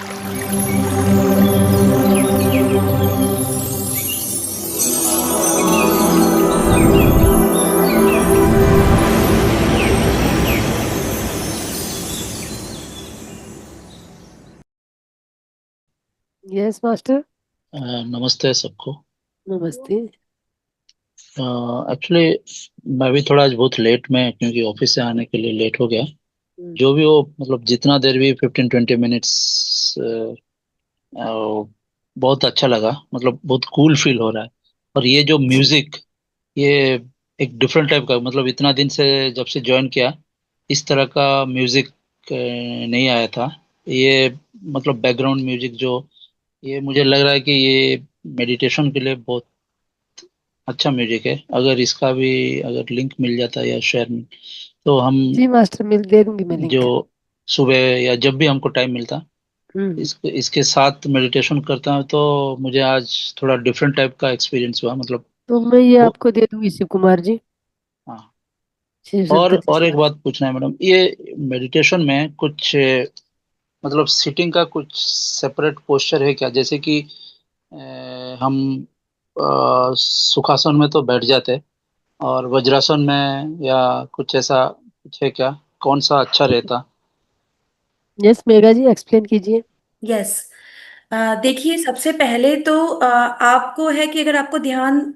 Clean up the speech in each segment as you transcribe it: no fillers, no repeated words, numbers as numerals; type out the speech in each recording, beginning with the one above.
Yes master. नमस्ते सबको। नमस्ते। एक्चुअली मैं भी थोड़ा आज बहुत लेट में, क्योंकि ऑफिस से आने के लिए लेट हो गया। हम्म, जो भी हो, मतलब जितना देर भी 15-20 मिनट्स बहुत अच्छा लगा। मतलब बहुत कूल फील हो रहा है। और ये जो म्यूजिक, ये एक डिफरेंट टाइप का, मतलब इतना दिन से जब से ज्वाइन किया, इस तरह का म्यूजिक नहीं आया था। ये मतलब बैकग्राउंड म्यूजिक जो, ये मुझे लग रहा है कि ये मेडिटेशन के लिए बहुत अच्छा म्यूजिक है। अगर इसका भी अगर लिंक मिल जाता है या शेयर में, तो हम जी मास्टर, मिल दे दूंगी मैं जो लिंक। सुबह या जब भी हमको टाइम मिलता, हम्म। इसके साथ मेडिटेशन करता हूँ, तो मुझे आज थोड़ा डिफरेंट टाइप का एक्सपीरियंस हुआ। मतलब तो मैं ये वो, आपको दे दूंगी, शिव कुमार जी। हाँ। शिव और शंकर जी और से एक बात। बात पूछना है मैडम, ये मेडिटेशन में कुछ मतलब सीटिंग का कुछ सेपरेट पोस्चर है क्या? जैसे कि हम सुखासन में तो बैठ जाते हैं, और वज्रासन में या कुछ ऐसा कुछ है क्या? कौन सा अच्छा रहता? यस मेगा जी, एक्सप्लेन कीजिए। यस। देखिए, सबसे पहले तो आपको है कि अगर आपको ध्यान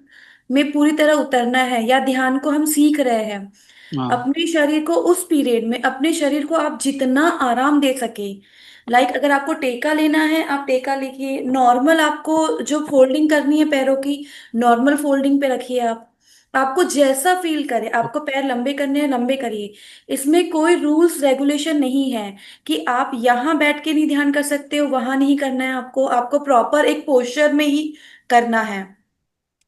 में पूरी तरह उतरना है या ध्यान को हम सीख रहे हैं, हाँ। अपने शरीर को उस पीरियड में अपने शरीर को आप जितना आराम दे सके। अगर आपको टेका लेना है, आप टेका लिखिए। नॉर्मल आपको जो फोल्डिंग करनी है पैरों की, नॉर्मल फोल्डिंग पे रखिए आप। आपको जैसा फील करे, आपको पैर लंबे करने हैं लंबे करिए। इसमें कोई रूल्स रेगुलेशन नहीं है कि आप यहाँ बैठ के नहीं ध्यान कर सकते हो, वहां नहीं करना है। आपको आपको प्रॉपर एक पोस्चर में ही करना है।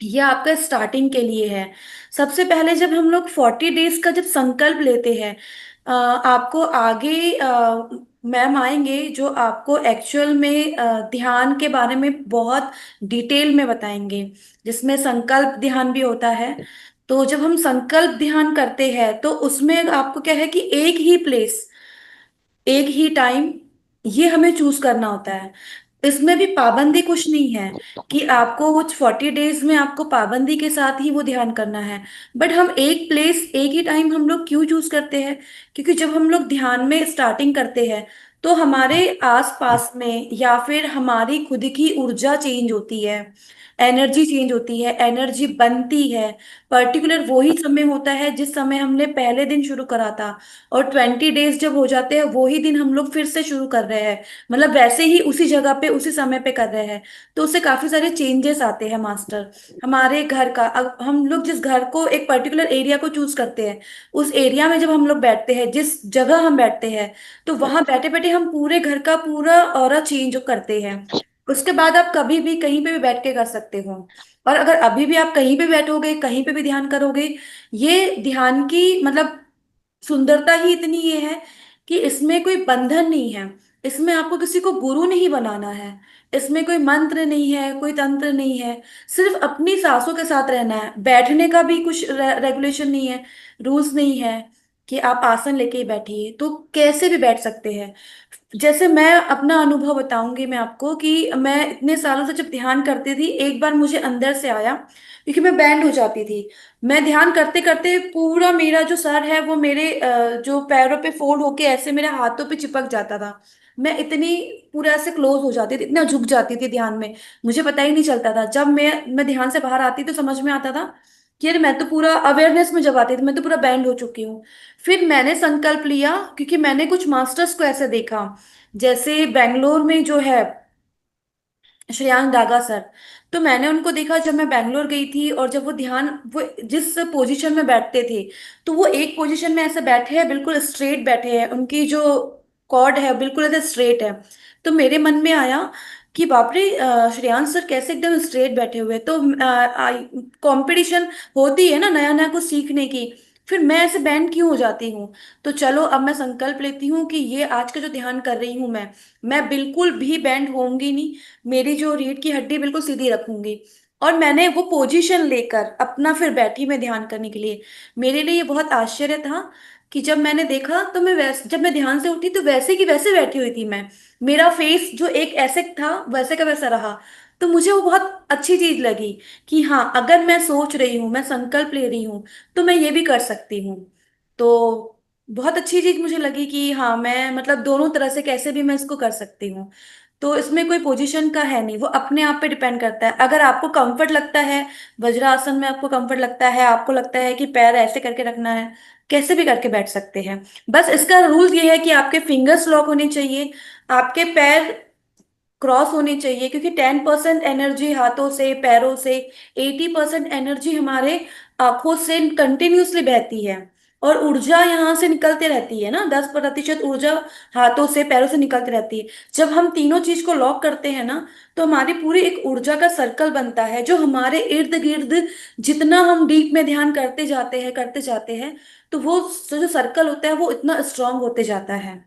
ये आपका स्टार्टिंग के लिए है। सबसे पहले जब हम लोग 40 डेज का जब संकल्प लेते हैं, आपको आगे मैम आएंगे जो आपको एक्चुअल में ध्यान के बारे में बहुत डिटेल में बताएंगे, जिसमें संकल्प ध्यान भी होता है। तो जब हम संकल्प ध्यान करते हैं तो उसमें आपको क्या है कि एक ही प्लेस, एक ही टाइम, ये हमें चूज करना होता है। इसमें भी पाबंदी कुछ नहीं है कि आपको कुछ 40 डेज में आपको पाबंदी के साथ ही वो ध्यान करना है। बट हम एक प्लेस एक ही टाइम हम लोग क्यों चूज करते हैं? क्योंकि जब हम लोग ध्यान में स्टार्टिंग करते हैं तो हमारे आसपास में या फिर हमारी खुद की ऊर्जा चेंज होती है, एनर्जी चेंज होती है, एनर्जी बनती है। पर्टिकुलर वही समय होता है जिस समय हमने पहले दिन शुरू करा था, और 20 डेज जब हो जाते हैं वही दिन हम लोग फिर से शुरू कर रहे हैं, मतलब वैसे ही उसी जगह पे उसी समय पे कर रहे हैं। तो उससे काफी सारे चेंजेस आते हैं मास्टर। हमारे घर का, अब हम लोग जिस घर को एक पर्टिकुलर एरिया को चूज करते हैं, उस एरिया में जब हम लोग बैठते हैं, जिस जगह हम बैठते हैं, तो वहां बैठे बैठे हम पूरे घर का पूरा ऑरा चेंज करते हैं। उसके बाद आप कभी भी कहीं पे भी बैठ के कर सकते हो। और अगर अभी भी आप कहीं पे बैठोगे, कहीं पे भी ध्यान करोगे, ये ध्यान की मतलब सुंदरता ही इतनी ये है कि इसमें कोई बंधन नहीं है। इसमें आपको किसी को गुरु नहीं बनाना है। इसमें कोई मंत्र नहीं है, कोई तंत्र नहीं है। सिर्फ अपनी सांसों के साथ रहना है। बैठने का भी कुछ रेगुलेशन नहीं है, रूल्स नहीं है कि आप आसन लेके ही बैठिए, तो कैसे भी बैठ सकते हैं। जैसे मैं अपना अनुभव बताऊंगी मैं आपको कि मैं इतने सालों से जब ध्यान करती थी, एक बार मुझे अंदर से आया, क्योंकि मैं बैंड हो जाती थी। मैं ध्यान करते करते पूरा मेरा जो सर है वो मेरे जो पैरों पे फोल्ड होके ऐसे मेरे हाथों पे चिपक जाता था। मैं इतनी पूरा ऐसे क्लोज हो जाती थी, इतना झुक जाती थी ध्यान में, मुझे पता ही नहीं चलता था। जब मैं ध्यान से बाहर आती तो समझ में आता था कि अरे मैं तो पूरा अवेयरनेस में, जब आती थी मैं तो पूरा बैंड हो चुकी हूँ। फिर मैंने संकल्प लिया, क्योंकि मैंने कुछ मास्टर्स को ऐसे देखा, जैसे बेंगलोर में जो है श्रेयांश दागा सर। तो मैंने उनको देखा जब मैं बैंगलोर गई थी, और जब वो ध्यान, वो जिस पोजीशन में बैठते थे, तो वो एक पोजीशन में ऐसे बैठे हैं, बिल्कुल स्ट्रेट बैठे हैं, उनकी जो कॉर्ड है बिल्कुल ऐसे स्ट्रेट है। तो मेरे मन में आया कि बाप रे, श्रेयांश सर कैसे एकदम स्ट्रेट बैठे हुए। तो कंपटीशन होती है ना नया नया कुछ सीखने की, फिर मैं ऐसे बैंड क्यों हो जाती हूँ? तो चलो अब मैं संकल्प लेती हूँ कि ये आज का जो ध्यान कर रही हूँ मैं बिल्कुल भी बैंड होंगी नहीं। मेरी जो रीढ़ की हड्डी बिल्कुल सीधी रखूंगी। और मैंने वो पोजीशन लेकर अपना फिर बैठी मैं ध्यान करने के लिए। मेरे लिए ये बहुत आश्चर्य था कि जब मैंने देखा तो मैं वैसे, जब मैं ध्यान से उठी तो वैसे की वैसे बैठी हुई थी मैं। मेरा फेस जो एक ऐसे था वैसे का वैसा रहा। तो मुझे वो बहुत अच्छी चीज लगी कि हाँ, अगर मैं सोच रही हूँ, मैं संकल्प ले रही हूँ, तो मैं ये भी कर सकती हूँ। तो बहुत अच्छी चीज मुझे लगी कि हाँ, मैं मतलब दोनों तरह से कैसे भी मैं इसको कर सकती हूँ। तो इसमें कोई पोजीशन का है नहीं, वो अपने आप पे डिपेंड करता है। अगर आपको कंफर्ट लगता है, वज्रासन में आपको कंफर्ट लगता है, आपको लगता है कि पैर ऐसे करके रखना है, कैसे भी करके बैठ सकते हैं। बस इसका रूल ये है कि आपके फिंगर्स लॉक होने चाहिए, आपके पैर क्रॉस होनी चाहिए, क्योंकि 10% एनर्जी हाथों से पैरों से, 80% एनर्जी हमारे आंखों से कंटिन्यूअसली बहती है। और ऊर्जा यहाँ से निकलते रहती है ना, 10% ऊर्जा हाथों से पैरों से निकलती रहती है। जब हम तीनों चीज को लॉक करते हैं ना, तो हमारी पूरी एक ऊर्जा का सर्कल बनता है, जो हमारे इर्द गिर्द जितना हम डीप में ध्यान करते जाते हैं, तो वो जो सर्कल होता है वो इतना स्ट्रांग होते जाता है।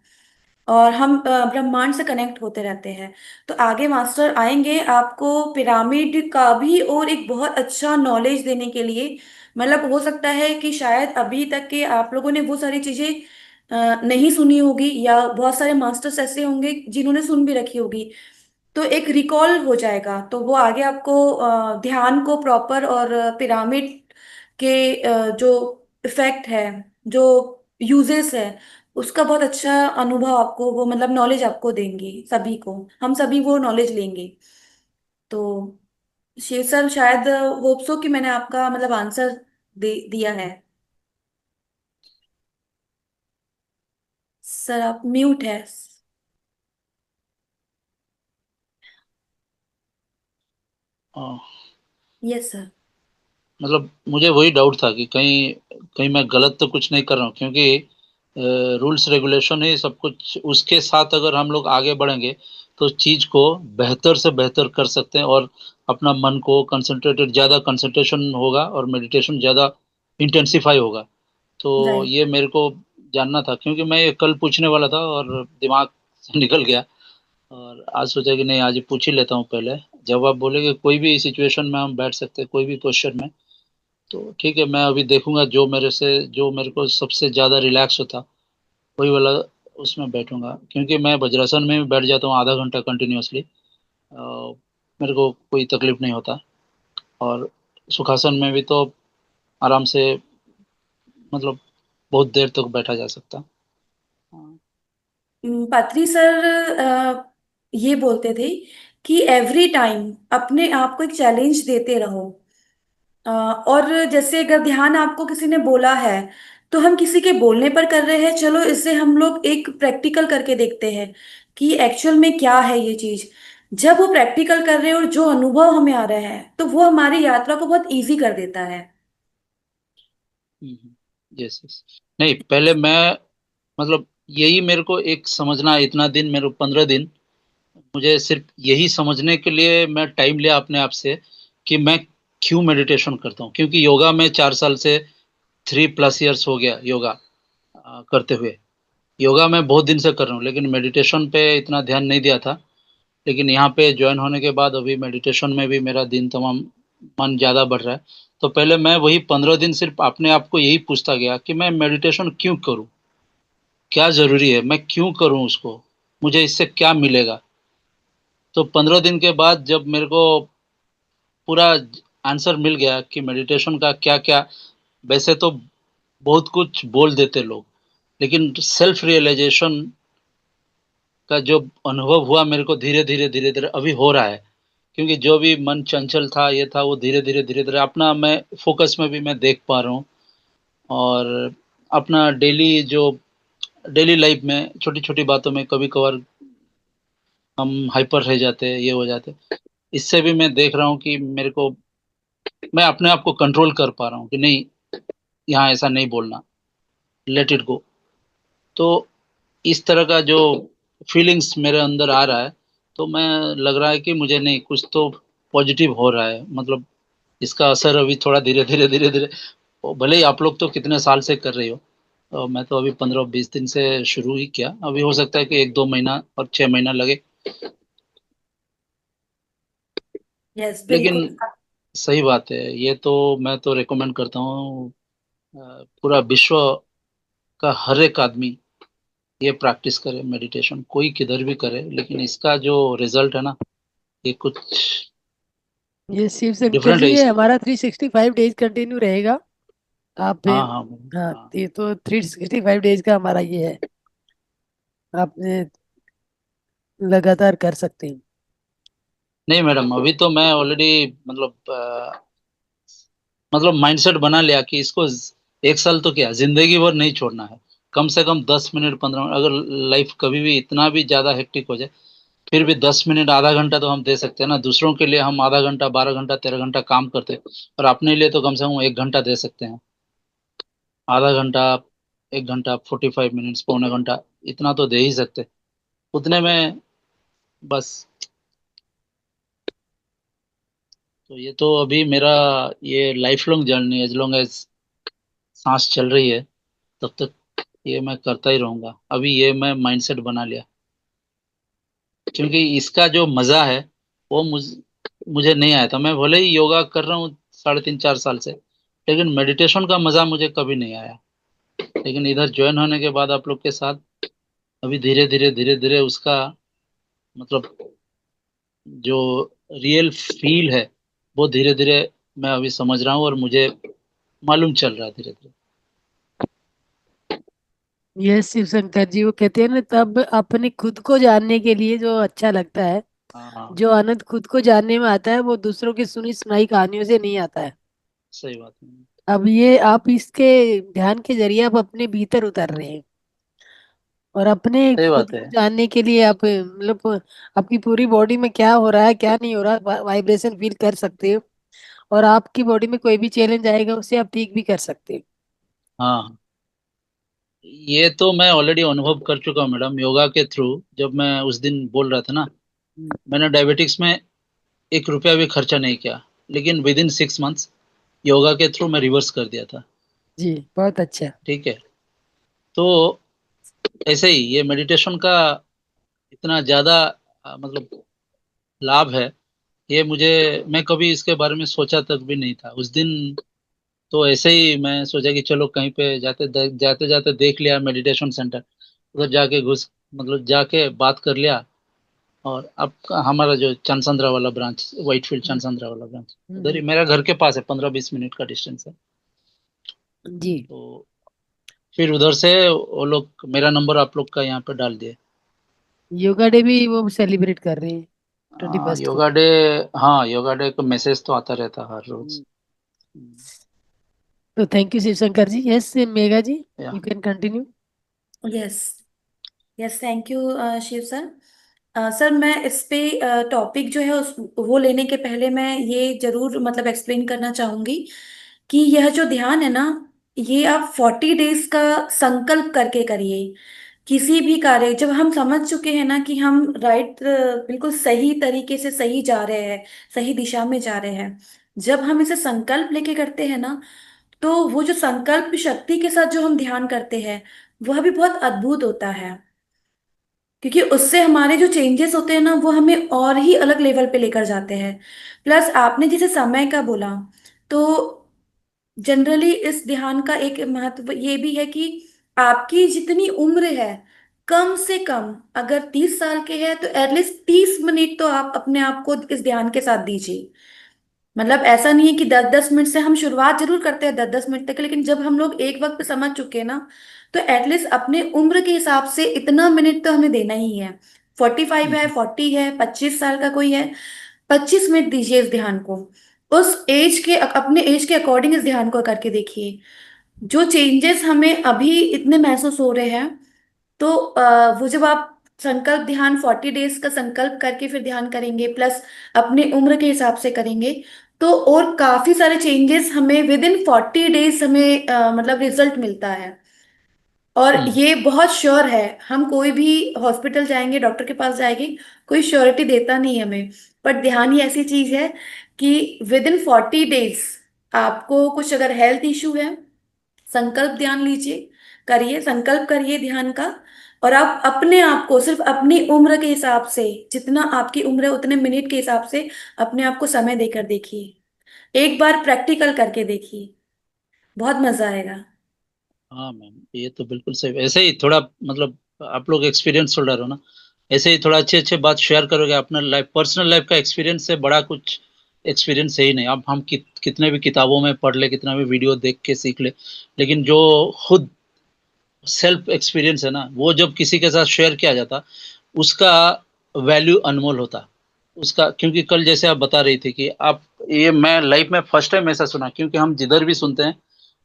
और हम ब्रह्मांड से कनेक्ट होते रहते हैं। तो आगे मास्टर आएंगे आपको पिरामिड का भी और एक बहुत अच्छा नॉलेज देने के लिए। मतलब हो सकता है कि शायद अभी तक के आप लोगों ने वो सारी चीजें नहीं सुनी होगी, या बहुत सारे मास्टर्स ऐसे होंगे जिन्होंने सुन भी रखी होगी। तो एक रिकॉल हो जाएगा, तो वो आगे आपको ध्यान को प्रॉपर और पिरामिड के जो इफेक्ट है, जो यूजेस है, उसका बहुत अच्छा अनुभव आपको वो मतलब नॉलेज आपको देंगे। सभी को, हम सभी वो नॉलेज लेंगे। तो शिव सर, शायद होप सो कि मैंने आपका मतलब आंसर दिया है। सर आप म्यूट है। हाँ, यस सर। मतलब मुझे वही डाउट था कि कहीं कहीं मैं गलत तो कुछ नहीं कर रहा हूँ, क्योंकि रूल्स रेगुलेशन है सब कुछ, उसके साथ अगर हम लोग आगे बढ़ेंगे तो चीज को बेहतर से बेहतर कर सकते हैं, और अपना मन को कंसंट्रेटेड, ज़्यादा कंसंट्रेशन होगा और मेडिटेशन ज़्यादा इंटेंसिफाई होगा। तो राइट। ये मेरे को जानना था, क्योंकि मैं ये कल पूछने वाला था और दिमाग से निकल गया। और आज सोचा कि नहीं, आज ही पूछ ही लेता हूँ पहले। जब आप बोलेगे कोई भी सिचुएशन में हम बैठ सकते हैं, कोई भी क्वेश्चन में, तो ठीक है, मैं अभी देखूंगा जो मेरे को सबसे ज़्यादा रिलैक्स होता वही वाला उसमें बैठूंगा, क्योंकि मैं वज्रासन में भी बैठ जाता हूँ आधा घंटा कंटिन्यूअसली, मेरे को कोई तकलीफ नहीं होता। और सुखासन में भी तो आराम से, मतलब बहुत देर तक बैठा जा सकता। हाँ। पत्री सर ये बोलते थे कि एवरी टाइम अपने आप को एक चैलेंज देते रहो। और जैसे अगर ध्यान आपको किसी ने बोला है, तो हम किसी के बोलने पर कर रहे हैं, चलो इससे हम लोग एक प्रैक्टिकल करके देखते हैं कि एक्चुअल में क्या है ये चीज। जब वो प्रैक्टिकल कर रहे हैं और जो अनुभव हमें आ रहा है, तो वो हमारी यात्रा को बहुत इजी कर देता है। Yes yes. नहीं, पहले मैं, मतलब यही मेरे को एक समझना है, इतना दिन, मेरे 15 दिन मुझे सिर्फ यही समझने के लिए मैं टाइम लिया अपने आप से कि मैं क्यों मेडिटेशन करता हूँ। क्योंकि योगा में 4 साल से, 3+ ईयर्स हो गया योगा करते हुए। योगा मैं बहुत दिन से कर रहा हूँ, लेकिन मेडिटेशन पे इतना ध्यान नहीं दिया था। लेकिन यहाँ पे ज्वाइन होने के बाद अभी मेडिटेशन में भी मेरा दिन तमाम मन ज़्यादा बढ़ रहा है। तो पहले मैं वही 15 दिन सिर्फ अपने आप को यही पूछता गया कि मैं मेडिटेशन क्यों करूँ, क्या ज़रूरी है, मैं क्यों करूँ उसको, मुझे इससे क्या मिलेगा। तो 15 दिन के बाद जब मेरे को पूरा आंसर मिल गया कि मेडिटेशन का क्या क्या, वैसे तो बहुत कुछ बोल देते लोग, लेकिन सेल्फ रियलाइजेशन का जो अनुभव हुआ मेरे को, धीरे धीरे अभी हो रहा है। क्योंकि जो भी मन चंचल था, ये था, वो धीरे धीरे अपना मैं फोकस में भी मैं देख पा रहा हूँ। और अपना डेली लाइफ में छोटी छोटी बातों में कभी कभार हम हाइपर रह जाते हैं, ये हो जाते हैं। इससे भी मैं देख रहा हूँ कि मेरे को, मैं अपने आप को कंट्रोल कर पा रहा हूँ कि नहीं, यहाँ ऐसा नहीं बोलना, लेट इट गो। तो इस तरह का जो फीलिंग्स मेरे अंदर आ रहा है, तो मैं, लग रहा है कि मुझे नहीं, कुछ तो पॉजिटिव हो रहा है, मतलब इसका असर अभी थोड़ा धीरे धीरे, भले ही आप लोग तो कितने साल से कर रही हो, मैं तो अभी 15-20 दिन से शुरू ही किया, अभी हो सकता है कि 1-2 महीना और 6 महीना लगे। यस लेकिन बिल्कुल। सही बात है। ये तो मैं तो रिकमेंड करता हूँ पूरा विश्व का हर एक आदमी ये प्रैक्टिस करे, मेडिटेशन कोई किधर भी करे, लेकिन इसका जो रिजल्ट है ना, ये कुछ ये शिव शंकर डिफरेंट जी, है ये इस। हमारा 365 डेज कंटिन्यू रहेगा। आप हाँ हाँ हाँ, हाँ। ये तो 365 डेज का हमारा ये है। आपने लगातार कर सकते हैं। नहीं मैडम, अभी तो मैं ऑलरेडी मतलब मतलब माइंडसेट बना लिया कि इसको एक साल तो क्या, जिंदगी भर नहीं छोड़ना है। कम से कम 10 मिनट 15 मिनट, अगर लाइफ कभी भी इतना भी ज्यादा हेक्टिक हो जाए, फिर भी 10 मिनट आधा घंटा तो हम दे सकते हैं ना। दूसरों के लिए हम आधा घंटा 12 घंटा 13 घंटा काम करते हैं, और अपने लिए तो कम से कम 1 घंटा दे सकते हैं। आधा घंटा, 1 घंटा, 45 मिनट्स, पौने घंटा, इतना तो दे ही सकते। उतने में बस। तो ये तो अभी मेरा ये life long journey, as long as सांस चल रही है तब तक ये मैं करता ही रहूंगा। अभी ये मैं माइंडसेट बना लिया, क्योंकि इसका जो मजा है वो मुझे नहीं आया था। मैं भले ही योगा कर रहा हूँ 3.5 4 साल से, लेकिन मेडिटेशन का मजा मुझे कभी नहीं आया। लेकिन इधर ज्वाइन होने के बाद आप लोग के साथ अभी धीरे धीरे उसका मतलब जो रियल फील है वो धीरे धीरे मैं अभी समझ रहा हूँ, और मुझे मालूम चल रहा है धीरे धीरे। ये शिव शंकर जी, वो कहते हैं ना, तब अपने खुद को जानने के लिए जो अच्छा लगता है, हाँ, जो आनंद खुद को जानने में आता है, वो दूसरों की सुनी सुनाई कहानियों से नहीं आता है। सही बात है। अब ये आप इसके ध्यान के जरिए आप अपने भीतर उतर रहे हैं, और अपने सही खुद बात है। को जानने के लिए आप मतलब आपकी पूरी बॉडी में क्या हो रहा है क्या नहीं हो रहा, वाइब्रेशन फील कर सकते हो। और आपकी बॉडी में कोई भी चैलेंज आएगा उसे आप ठीक भी कर सकते हो। हाँ, ये तो मैं ऑलरेडी अनुभव कर चुका हूँ मैडम, योगा के थ्रू। जब मैं उस दिन बोल रहा था ना, हम्म, मैंने डायबिटिक्स में 1 रुपया भी खर्चा नहीं किया, लेकिन विद इन 6 मंथ्स योगा के थ्रू मैं रिवर्स कर दिया था। जी, बहुत अच्छा। ठीक है। तो ऐसे ही ये मेडिटेशन का इतना ज्यादा मतलब लाभ है, ये मुझे, मैं कभी इसके बारे में सोचा तक भी नहीं था उस दिन। तो ऐसे ही मैं सोचा कि चलो कहीं पे जाते जाते देख लिया मेडिटेशन सेंटर, उधर जाके घुस मतलब जाके बात कर लिया। और अब हमारा जो चनसंद्रा वाला ब्रांच, व्हाइटफील्ड हम्म, चनसंद्रा वाला ब्रांच, उधर ही हम्म, मेरा घर के पास है, 15-20 मिनट का डिस्टेंस है। जी। तो फिर उधर से वो लोग मेरा नंबर आप लोग का यहाँ पे डाल दिए। योगा डे भी वो सेलिब्रेट कर रहे हैं 21 को। योगा डे, हाँ योगा डे का मैसेज तो आता रहता है हर रोज। हम्म, तो thank you Shiv Shankar ji. Yes Megha ji, yeah you can continue. Yes, yes, thank you Shiv sir. Sir मैं इस पे टॉपिक जो है उस वो लेने के पहले मैं ये जरूर मतलब एक्सप्लेन करना चाहूंगी कि यह जो ध्यान है ना, ये आप 40 डेज का संकल्प करके करिए। किसी भी कार्य, जब हम समझ चुके हैं ना कि हम राइट बिल्कुल सही तरीके से सही जा रहे हैं, सही दिशा में जा रहे हैं, जब हम इसे संकल्प लेके करते हैं ना, तो वो जो संकल्प शक्ति के साथ जो हम ध्यान करते हैं वह भी बहुत अद्भुत होता है। क्योंकि उससे हमारे जो चेंजेस होते हैं ना वो हमें और ही अलग लेवल पे लेकर जाते हैं। प्लस आपने जैसे समय का बोला, तो जनरली इस ध्यान का एक महत्व ये भी है कि आपकी जितनी उम्र है, कम से कम अगर 30 साल के हैं तो एटलीस्ट 30 मिनट तो आप अपने आप को इस ध्यान के साथ दीजिए। मतलब ऐसा नहीं है कि 10-10 मिनट से हम शुरुआत जरूर करते हैं 10-10 मिनट तक, लेकिन जब हम लोग एक वक्त पे समझ चुके हैं ना, तो एटलीस्ट अपने उम्र के हिसाब से इतना मिनट तो हमें देना ही है। 45 है, 40 है, 25 साल का कोई है, 25 मिनट दीजिए इस ध्यान को। उस एज के अपने एज के अकॉर्डिंग इस ध्यान को करके देखिए। जो चेंजेस हमें अभी इतने महसूस हो रहे हैं, तो वो जब आप संकल्प ध्यान 40 डेज का संकल्प करके फिर ध्यान करेंगे, प्लस अपने उम्र के हिसाब से करेंगे, तो और काफी सारे चेंजेस हमें विद इन 40 डेज हमें मतलब रिजल्ट मिलता है। और हम्म ये बहुत श्योर है। हम कोई भी हॉस्पिटल जाएंगे, डॉक्टर के पास जाएंगे, कोई श्योरिटी देता नहीं हमें। पर ध्यान ही ऐसी चीज है कि विद इन 40 डेज आपको कुछ अगर हेल्थ इशू है, संकल्प ध्यान लीजिए, करिए, संकल्प करिए ध्यान का। और आप अपने आप को सिर्फ अपनी उम्र के हिसाब से, जितना आपकी उम्र है उतने मिनट के हिसाब से अपने आप को समय देकर देखिए। एक बार प्रैक्टिकल करके देखिए, बहुत मजा आएगा। हाँ मैम, ये तो बिल्कुल सही। ऐसे ही थोड़ा मतलब आप लोग एक्सपीरियंस होल्डर हो ना, ऐसे ही थोड़ा अच्छे अच्छे बात शेयर करोगे। अपना लाइफ, पर्सनल लाइफ का एक्सपीरियंस से बड़ा कुछ एक्सपीरियंस है ही नहीं। अब हम कितने भी किताबों में पढ़ ले, कितना भी वीडियो देख के सीख ले, लेकिन जो खुद सेल्फ एक्सपीरियंस है ना, वो जब किसी के साथ शेयर किया जाता, उसका वैल्यू अनमोल होता उसका। क्योंकि कल जैसे आप बता रही थी कि आप, ये मैं लाइफ में फर्स्ट टाइम ऐसा सुना, क्योंकि हम जिधर भी सुनते हैं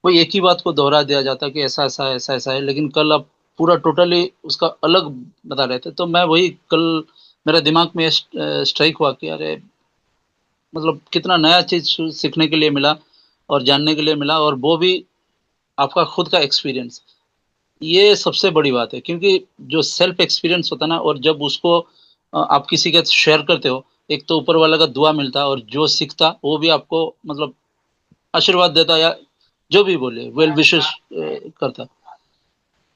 वो एक ही बात को दोहरा दिया जाता कि ऐसा ऐसा ऐसा ऐसा है, लेकिन कल आप पूरा टोटली उसका अलग बता रहे थे। तो मैं वही कल मेरे दिमाग में स्ट्राइक हुआ कि अरे, मतलब कितना नया चीज सीखने के लिए मिला और जानने के लिए मिला, और वो भी आपका खुद का एक्सपीरियंस। ये सबसे बड़ी बात है, क्योंकि जो सेल्फ एक्सपीरियंस होता है ना, और जब उसको आप किसी के शेयर करते हो, एक तो ऊपर वाला का दुआ मिलता, और जो सीखता वो भी आपको मतलब आशीर्वाद देता, या जो भी बोले वेल विशेस करता।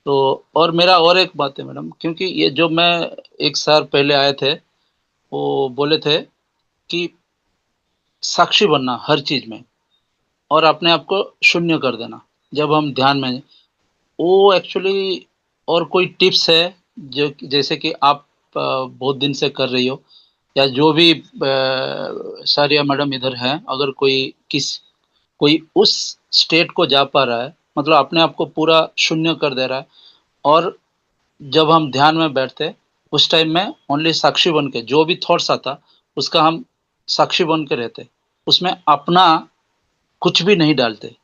तो और मेरा और एक बात है मैडम, क्योंकि ये जो मैं एक साल पहले आए थे, वो बोले थे कि साक्षी बनना हर चीज में, और अपने आप को शून्य कर देना जब हम ध्यान में। वो एक्चुअली और कोई टिप्स है जो जैसे कि आप बहुत दिन से कर रही हो, या जो भी सारिया मैडम इधर हैं, अगर कोई उस स्टेट को जा पा रहा है, मतलब अपने आप को पूरा शून्य कर दे रहा है, और जब हम ध्यान में बैठते उस टाइम में ओनली साक्षी बन के जो भी थॉट्स आता, उसका हम साक्षी बन के रहते, उसमें अपना कुछ भी नहीं डालते,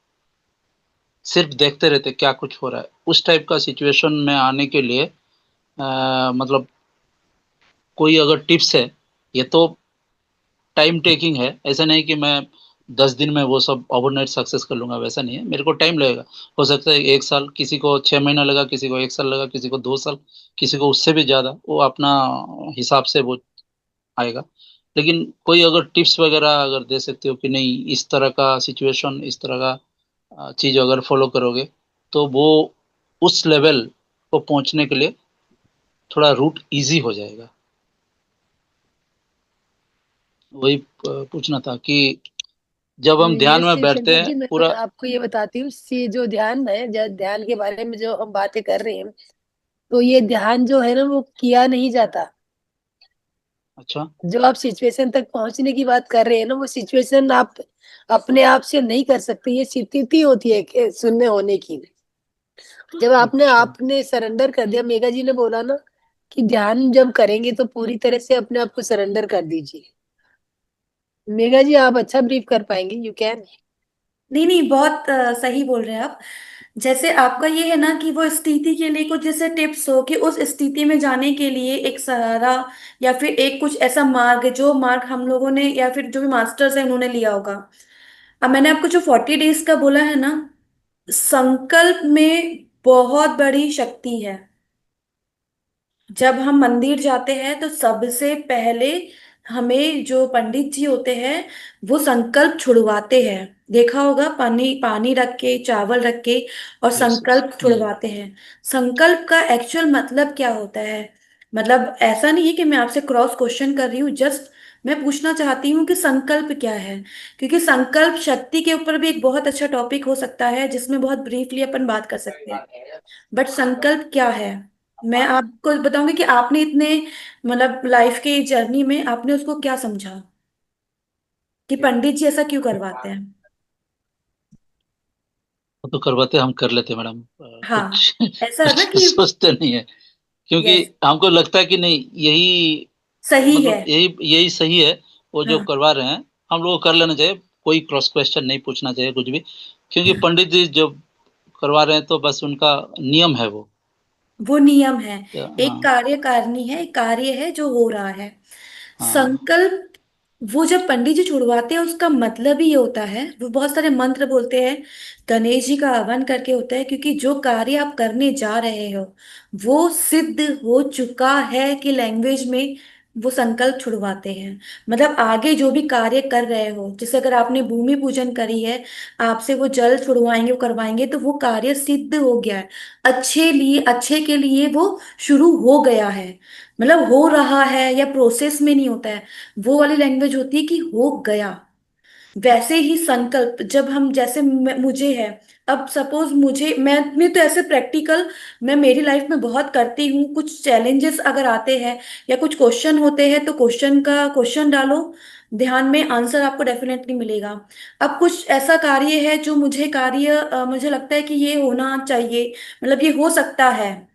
सिर्फ देखते रहते क्या कुछ हो रहा है। उस टाइप का सिचुएशन में आने के लिए मतलब कोई अगर टिप्स है, ये तो टाइम टेकिंग है। ऐसा नहीं कि मैं 10 दिन में वो सब ओवरनाइट सक्सेस कर लूंगा, वैसा नहीं है। मेरे को टाइम लगेगा, हो सकता है 1 साल, किसी को 6 महीना लगा, किसी को 1 साल लगा, किसी को 2 साल, किसी को उससे भी ज्यादा, वो अपना हिसाब से वो आएगा। लेकिन कोई अगर टिप्स वगैरह अगर दे सकते हो कि नहीं, इस तरह का सिचुएशन, इस तरह का चीज अगर फॉलो करोगे, तो वो उस लेवल को पहुंचने के लिए थोड़ा रूट इजी हो जाएगा। वही पूछना था कि जब हम ध्यान ये में बैठते शिवशंकर हैं जी, मैं पूरा। आपको ये बताती हूँ, ये जो ध्यान है, ध्यान के बारे में जो हम बातें कर रहे हैं, तो ये ध्यान जो है ना, वो किया नहीं जाता। अच्छा। जो आप सिचुएशन तक पहुंचने की बात कर रहे हैं ना, वो सिचुएशन आप अपने आप से नहीं कर सकते। ये स्थिति होती है शून्य होने की। जब आपने अच्छा। आपने सरेंडर कर दिया, मेघा जी ने बोला ना कि ध्यान जब करेंगे तो पूरी तरह से अपने आप को सरेंडर कर दीजिए। मेघा जी, आप अच्छा ब्रीफ कर पाएंगे, यू कैन। नहीं नहीं, बहुत सही बोल रहे हैं आप। जैसे आपका ये है ना कि वो स्थिति के लिए कुछ जैसे टिप्स हो कि उस स्थिति में जाने के लिए एक सहारा, या फिर एक कुछ ऐसा मार्ग, जो मार्ग हम लोगों ने या फिर जो भी मास्टर्स है उन्होंने लिया होगा। अब मैंने आपको जो 40 डेज का बोला है ना, संकल्प में बहुत बड़ी शक्ति है। जब हम मंदिर जाते हैं तो सबसे पहले हमें जो पंडित जी होते हैं वो संकल्प छुड़वाते हैं। देखा होगा, पानी पानी रख के, चावल रख के, और यस यस। संकल्प छुड़वाते हैं। संकल्प का एक्चुअल मतलब क्या होता है? मतलब ऐसा नहीं है कि मैं आपसे क्रॉस क्वेश्चन कर रही हूँ, जस्ट मैं पूछना चाहती हूँ कि संकल्प क्या है। क्योंकि संकल्प शक्ति के ऊपर भी एक बहुत अच्छा टॉपिक हो सकता है, जिसमें बहुत ब्रीफली अपन बात कर सकते हैं। बट संकल्प क्या है, मैं आपको बताऊंगी कि आपने इतने मतलब लाइफ के जर्नी में आपने उसको क्या समझा, कि पंडित जी ऐसा क्यों करवाते हैं। वो तो करवाते, हम कर लेते मैडम, हाँ, कुछ ऐसा है ना कुछ कि सोचते नहीं है, क्योंकि यस, हमको लगता है कि नहीं, यही सही है। मतलब यही यही सही है। वो जो हाँ, करवा रहे हैं हम लोग को कर लेना चाहिए, कोई क्रॉस क्वेश्चन नहीं पूछना चाहिए कुछ भी। क्योंकि पंडित जी जब करवा रहे हैं तो बस उनका नियम है वो। वो नियम है। एक हाँ। कार्यकारिणी है, एक कार्य है जो हो रहा है। हाँ। संकल्प, वो जब पंडित जी छुड़वाते हैं उसका मतलब ही ये होता है, वो बहुत सारे मंत्र बोलते हैं, गणेश जी का आह्वान करके होता है, क्योंकि जो कार्य आप करने जा रहे हो वो सिद्ध हो चुका है कि लैंग्वेज में वो संकल्प छुड़वाते हैं। मतलब आगे जो भी कार्य कर रहे हो, जैसे अगर आपने भूमि पूजन करी है, आपसे वो जल छुड़वाएंगे, वो करवाएंगे, तो वो कार्य सिद्ध हो गया है। अच्छे के लिए वो शुरू हो गया है। मतलब हो रहा है या प्रोसेस में नहीं होता है, वो वाली लैंग्वेज होती है कि हो गया। वैसे ही संकल्प जब हम, जैसे मुझे है, अब सपोज मुझे, मैं तो ऐसे प्रैक्टिकल मैं मेरी लाइफ में बहुत करती हूँ। कुछ चैलेंजेस अगर आते हैं या कुछ क्वेश्चन होते हैं तो क्वेश्चन डालो, ध्यान में आंसर आपको डेफिनेटली मिलेगा। अब कुछ ऐसा कार्य है जो मुझे लगता है कि ये होना चाहिए, मतलब ये हो सकता है।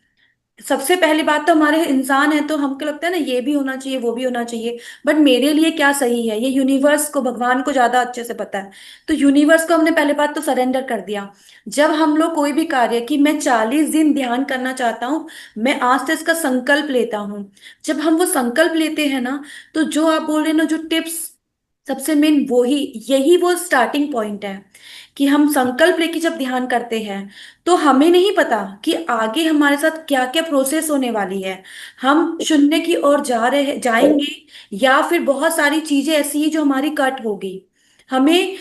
सबसे पहली बात तो हमारे इंसान है तो हमको लगता है ना ये भी होना चाहिए वो भी होना चाहिए, बट मेरे लिए क्या सही है ये यूनिवर्स को, भगवान को ज्यादा अच्छे से पता है। तो यूनिवर्स को हमने पहले बात तो सरेंडर कर दिया। जब हम लोग कोई भी कार्य, कि मैं 40 दिन ध्यान करना चाहता हूँ, मैं आज से इसका संकल्प लेता हूँ। जब हम वो संकल्प लेते हैं ना, तो जो आप बोल रहे हैं ना, जो टिप्स, सबसे मेन वो ही, यही वो स्टार्टिंग पॉइंट है कि हम संकल्प लेके जब ध्यान करते हैं तो हमें नहीं पता कि आगे हमारे साथ क्या क्या प्रोसेस होने वाली है। हम शून्य की ओर जाएंगे, या फिर बहुत सारी चीजें ऐसी हैं जो हमारी कट होगी। हमें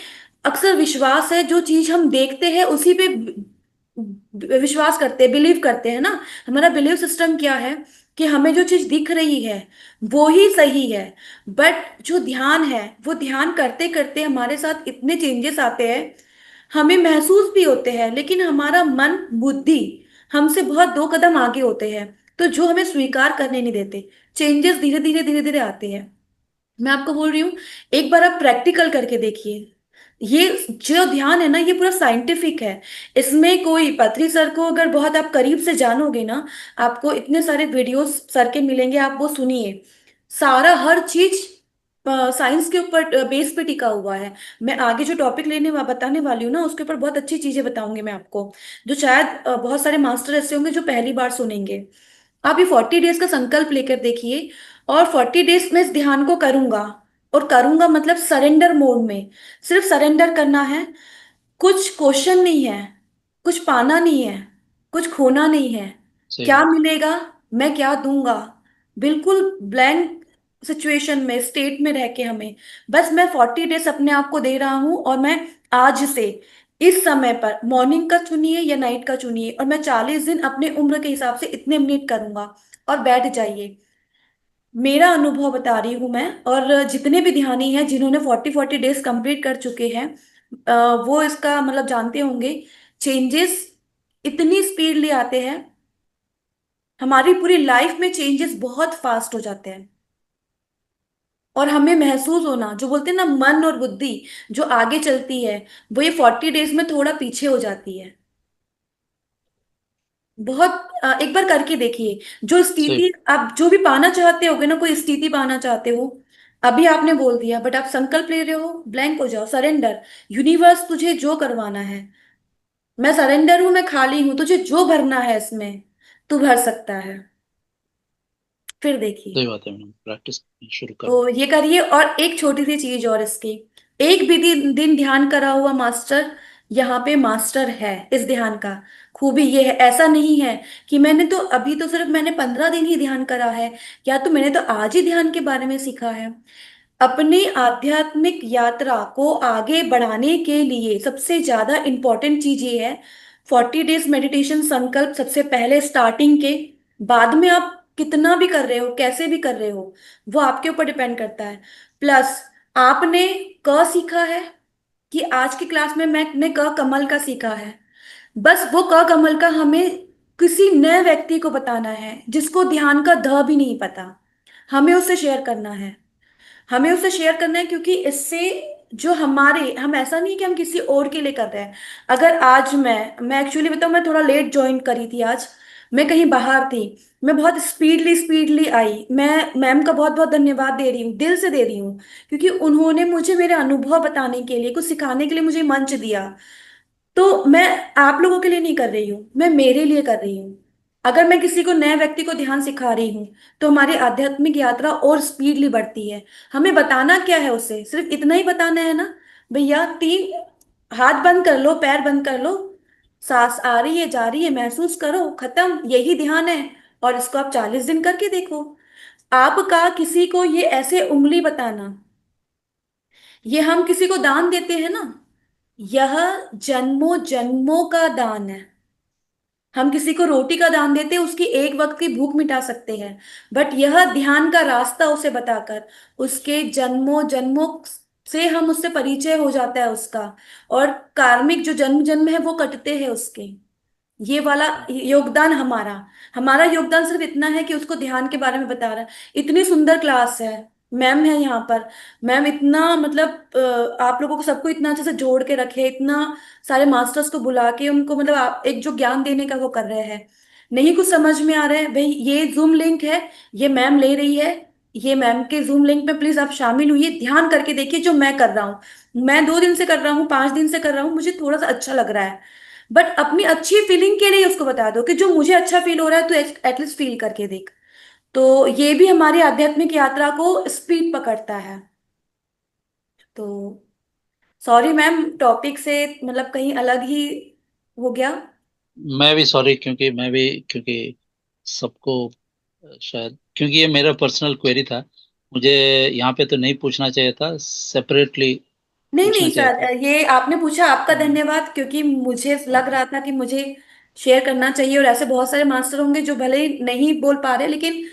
अक्सर विश्वास है, जो चीज हम देखते हैं उसी पे विश्वास करते हैं, बिलीव करते हैं ना। हमारा बिलीव सिस्टम क्या है कि हमें जो चीज दिख रही है वो ही सही है। बट जो ध्यान है, वो ध्यान करते करते हमारे साथ इतने चेंजेस आते हैं, हमें महसूस भी होते हैं, लेकिन हमारा मन बुद्धि हमसे बहुत 2 कदम आगे होते हैं, तो जो हमें स्वीकार करने नहीं देते। चेंजेस धीरे धीरे आते हैं। मैं आपको बोल रही हूँ, एक बार आप प्रैक्टिकल करके देखिए। ये जो ध्यान है ना, ये पूरा साइंटिफिक है। इसमें कोई पत्री सर को अगर बहुत आप करीब से जानोगे ना, आपको इतने सारे वीडियोस सर के मिलेंगे, आप वो सुनिए। सारा हर चीज साइंस के ऊपर बेस पे टिका हुआ है। मैं आगे जो टॉपिक बताने वाली हूँ ना, उसके ऊपर बहुत अच्छी चीजें बताऊंगी मैं आपको, जो शायद बहुत सारे मास्टर ऐसे होंगे जो पहली बार सुनेंगे। आप ये 40 डेज का संकल्प लेकर देखिए, और 40 डेज में इस ध्यान को करूंगा। और करूंगा मतलब सरेंडर मोड में, सिर्फ सरेंडर करना है। कुछ क्वेश्चन नहीं है, कुछ पाना नहीं है, कुछ खोना नहीं है। सही क्या बात। मिलेगा, मैं क्या दूंगा, बिल्कुल ब्लैंक सिचुएशन में, स्टेट में रह के हमें, बस मैं 40 डेज अपने आप को दे रहा हूं। और मैं आज से इस समय पर मॉर्निंग का चुनिए या नाइट का चुनिए, और मैं 40 दिन अपने उम्र के हिसाब से इतने मिनट करूंगा। और बैठ जाइए। मेरा अनुभव बता रही हूँ मैं, और जितने भी ध्यानी हैं जिन्होंने 40 डेज कंप्लीट कर चुके हैं, वो इसका मतलब जानते होंगे। चेंजेस इतनी स्पीडली आते हैं, हमारी पूरी लाइफ में चेंजेस बहुत फास्ट हो जाते हैं। और हमें महसूस होना, जो बोलते हैं ना मन और बुद्धि जो आगे चलती है, वो ये 40 डेज में थोड़ा पीछे हो जाती है। बहुत एक बार करके देखिए। जो सही। स्थिति आप जो भी पाना चाहते होगे ना, कोई स्थिति पाना चाहते हो, अभी आपने बोल दिया, बट आप संकल्प ले रहे हो, ब्लैंक हो जाओ, सरेंडर। यूनिवर्स तुझे जो करवाना है, मैं सरेंडर हूं, मैं खाली हूं, तुझे जो भरना है इसमें तू भर सकता है। फिर देखिए। सही बात है मैडम, प्रैक्टिस शुरू करना। तो ये करिए। और एक छोटी सी चीज और इसकी, एक भी दिन ध्यान करा हुआ मास्टर यहाँ पे मास्टर है। इस ध्यान का खूबी ये है, ऐसा नहीं है कि मैंने तो अभी तो सिर्फ मैंने 15 दिन ही ध्यान करा है, या तो मैंने तो आज ही ध्यान के बारे में सीखा है। अपनी आध्यात्मिक यात्रा को आगे बढ़ाने के लिए सबसे ज्यादा इंपॉर्टेंट चीज ये है, 40 डेज मेडिटेशन संकल्प सबसे पहले स्टार्टिंग के। बाद में आप कितना भी कर रहे हो, कैसे भी कर रहे हो, वो आपके ऊपर डिपेंड करता है। प्लस आपने क सीखा है, कि आज की क्लास में मैंने क कमल का सीखा है, बस वो क कमल का हमें किसी नए व्यक्ति को बताना है जिसको ध्यान का ध भी नहीं पता। हमें उससे शेयर करना है। हमें उसे शेयर करना है, क्योंकि इससे जो हमारे, हम ऐसा नहीं कि हम किसी और के लिए कर रहे हैं। अगर आज मैं एक्चुअली बताऊं, मैं थोड़ा लेट ज्वाइन करी थी आज। मैं कहीं बाहर थी, मैं बहुत स्पीडली स्पीडली आई। मैं मैम का बहुत बहुत धन्यवाद दे रही हूँ, दिल से दे रही हूँ, क्योंकि उन्होंने मुझे मेरे अनुभव बताने के लिए, कुछ सिखाने के लिए मुझे मंच दिया। तो मैं आप लोगों के लिए नहीं कर रही हूँ, मैं मेरे लिए कर रही हूँ। अगर मैं किसी को, नए व्यक्ति को ध्यान सिखा रही हूँ, तो हमारी आध्यात्मिक यात्रा और स्पीडली बढ़ती है। हमें बताना क्या है उसे, सिर्फ इतना ही बताना है ना, भैया 3 हाथ बंद कर लो, पैर बंद कर लो, सांस आ रही है जा रही है महसूस करो, खत्म, यही ध्यान है। और इसको आप 40 दिन करके देखो। आपका किसी को ये ऐसे उंगली बताना, ये हम किसी को दान देते हैं ना, यह जन्मों जन्मों का दान है। हम किसी को रोटी का दान देते हैं, उसकी एक वक्त की भूख मिटा सकते हैं, बट यह ध्यान का रास्ता उसे बताकर उसके जन्मों जन्मों से हम उससे परिचय हो जाता है उसका, और कार्मिक जो जन्म जन्म है वो कटते हैं उसके। ये वाला योगदान हमारा, हमारा योगदान सिर्फ इतना है कि उसको ध्यान के बारे में बता रहा है। इतनी सुंदर क्लास है, मैम है यहाँ पर। मैम इतना मतलब आप लोगों को सबको इतना अच्छे से जोड़ के रखे, इतना सारे मास्टर्स को बुला के उनको मतलब एक जो ज्ञान देने का वो कर रहे हैं। नहीं कुछ समझ में आ रहा है भाई, ये जूम लिंक है, ये मैम ले रही है, ये मैम के जूम लिंक में प्लीज आप शामिल हुई, ध्यान करके देखिए जो मैं कर रहा हूँ। मैं 2 दिन से कर रहा हूँ, 5 दिन से कर रहा हूँ, मुझे थोड़ा सा अच्छा लग रहा है। बट अपनी अच्छी फीलिंग के लिए उसको बता दो कि जो मुझे अच्छा फील हो रहा है तो एटलीस्ट फील करके देख। तो ये भी हमारी आध्यात्मिक यात्रा को स्पीड पकड़ता है। तो सॉरी मैम, टॉपिक से मतलब कहीं अलग ही हो गया। मैं भी सॉरी, क्योंकि मैं भी, क्योंकि सबको शायद, क्योंकि ये मेरा पर्सनल क्वेरी था, मुझे यहाँ पे तो नहीं पूछना चाहिए था, सेपरेटली नहीं पूछना नहीं चाहिए था। सर, ये आपने पूछा, आपका हम्म, धन्यवाद, क्योंकि मुझे लग रहा था कि मुझे शेयर करना चाहिए। और ऐसे बहुत सारे मास्टर होंगे जो भले ही नहीं बोल पा रहे, लेकिन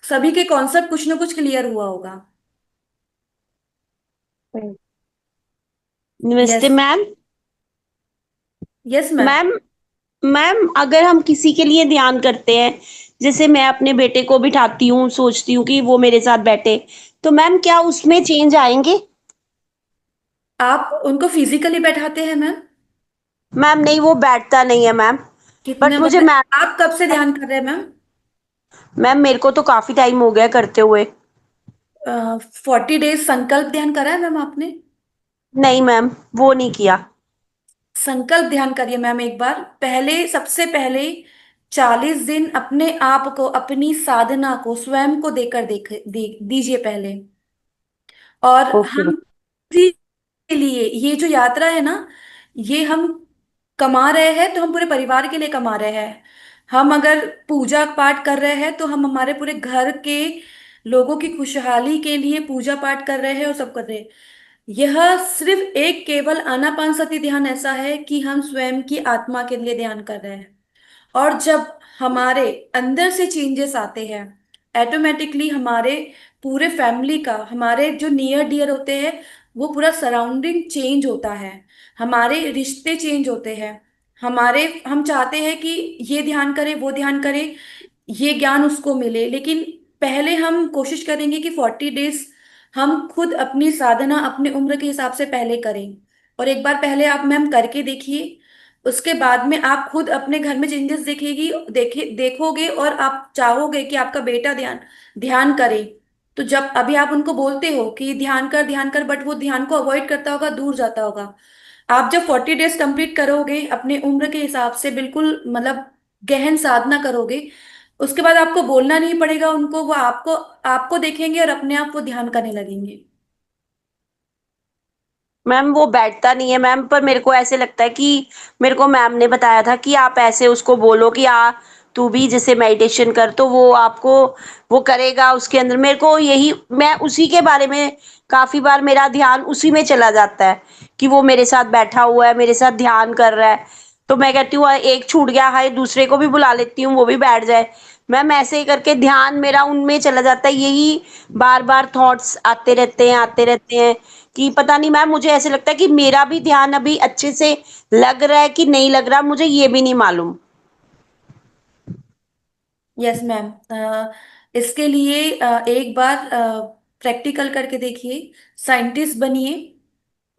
सभी के कॉन्सेप्ट कुछ ना कुछ क्लियर हुआ होगा। नमस्ते yes. Ma'am. Yes ma'am. Ma'am, ma'am अगर हम किसी के लिए ध्यान करते हैं, जैसे मैं अपने बेटे को बिठाती हूँ, सोचती हूँ कि वो मेरे साथ बैठे, तो मैम क्या उसमें चेंज आएंगे? आप उनको फिजिकली बैठाते हैं मैम? मैम नहीं, वो बैठता नहीं है मैम। कितने बट मुझे मतलब मैम, आप कब से ध्यान कर रहे हैं मैम? मैम मेरे को तो काफी टाइम हो गया करते हुए। 40 डेज संकल्प ध्यान करा है मैम आपने? नहीं मैम, वो नहीं किया। संकल्प ध्यान करिए मैम एक बार, पहले सबसे पहले 40 दिन अपने आप को, अपनी साधना को, स्वयं को देकर दीजिए पहले। और ओके हम के लिए ये जो यात्रा है ना, ये हम कमा रहे हैं तो हम पूरे परिवार के लिए कमा रहे हैं। हम अगर पूजा पाठ कर रहे हैं तो हम हमारे पूरे घर के लोगों की खुशहाली के लिए पूजा पाठ कर रहे हैं और सब कर रहे हैं। यह सिर्फ एक केवल आनापानसति ध्यान ऐसा है कि हम स्वयं की आत्मा के लिए ध्यान कर रहे हैं। और जब हमारे अंदर से चेंजेस आते हैं, ऑटोमेटिकली हमारे पूरे फैमिली का, हमारे जो नियर डियर होते हैं, वो पूरा सराउंडिंग चेंज होता है, हमारे रिश्ते चेंज होते हैं। हमारे हम चाहते हैं कि ये ध्यान करें, वो ध्यान करें, ये ज्ञान उसको मिले, लेकिन पहले हम कोशिश करेंगे कि 40 डेज हम खुद अपनी साधना अपने उम्र के हिसाब से पहले करें। और एक बार पहले आप मैम करके देखिए, उसके बाद में आप खुद अपने घर में चेंजेस देखोगे, और आप चाहोगे कि आपका बेटा ध्यान ध्यान करे। तो जब अभी आप उनको बोलते हो कि ध्यान कर, बट वो ध्यान को अवॉइड करता होगा, दूर जाता होगा। आप जब 40 डेज कंप्लीट करोगे अपने उम्र के हिसाब से, बिल्कुल मतलब गहन साधना करोगे, उसके बाद आपको बोलना नहीं पड़ेगा उनको, वो आपको आपको देखेंगे और अपने आप वो ध्यान करने लगेंगे। मैम वो बैठता नहीं है मैम, पर मेरे को ऐसे लगता है कि मेरे को मैम ने बताया था कि आप ऐसे उसको बोलो कि तू भी जैसे मेडिटेशन कर, तो वो आपको वो करेगा उसके अंदर। मेरे को यही, मैं उसी के बारे में काफी बार मेरा ध्यान उसी में चला जाता है कि वो मेरे साथ बैठा हुआ है, मेरे साथ ध्यान कर रहा है। तो मैं कहती हूँ एक छूट गया, हाय दूसरे को भी बुला लेती हूँ, वो भी बैठ जाए। मैम ऐसे ही करके ध्यान मेरा उनमें चला जाता है, यही बार बार थॉट्स आते रहते हैं कि पता नहीं मैम, मुझे ऐसे लगता है कि मेरा भी ध्यान अभी अच्छे से लग रहा है कि नहीं लग रहा, मुझे ये भी नहीं मालूम। Yes ma'am. इसके लिए एक बार प्रैक्टिकल करके देखिए, साइंटिस्ट बनिए,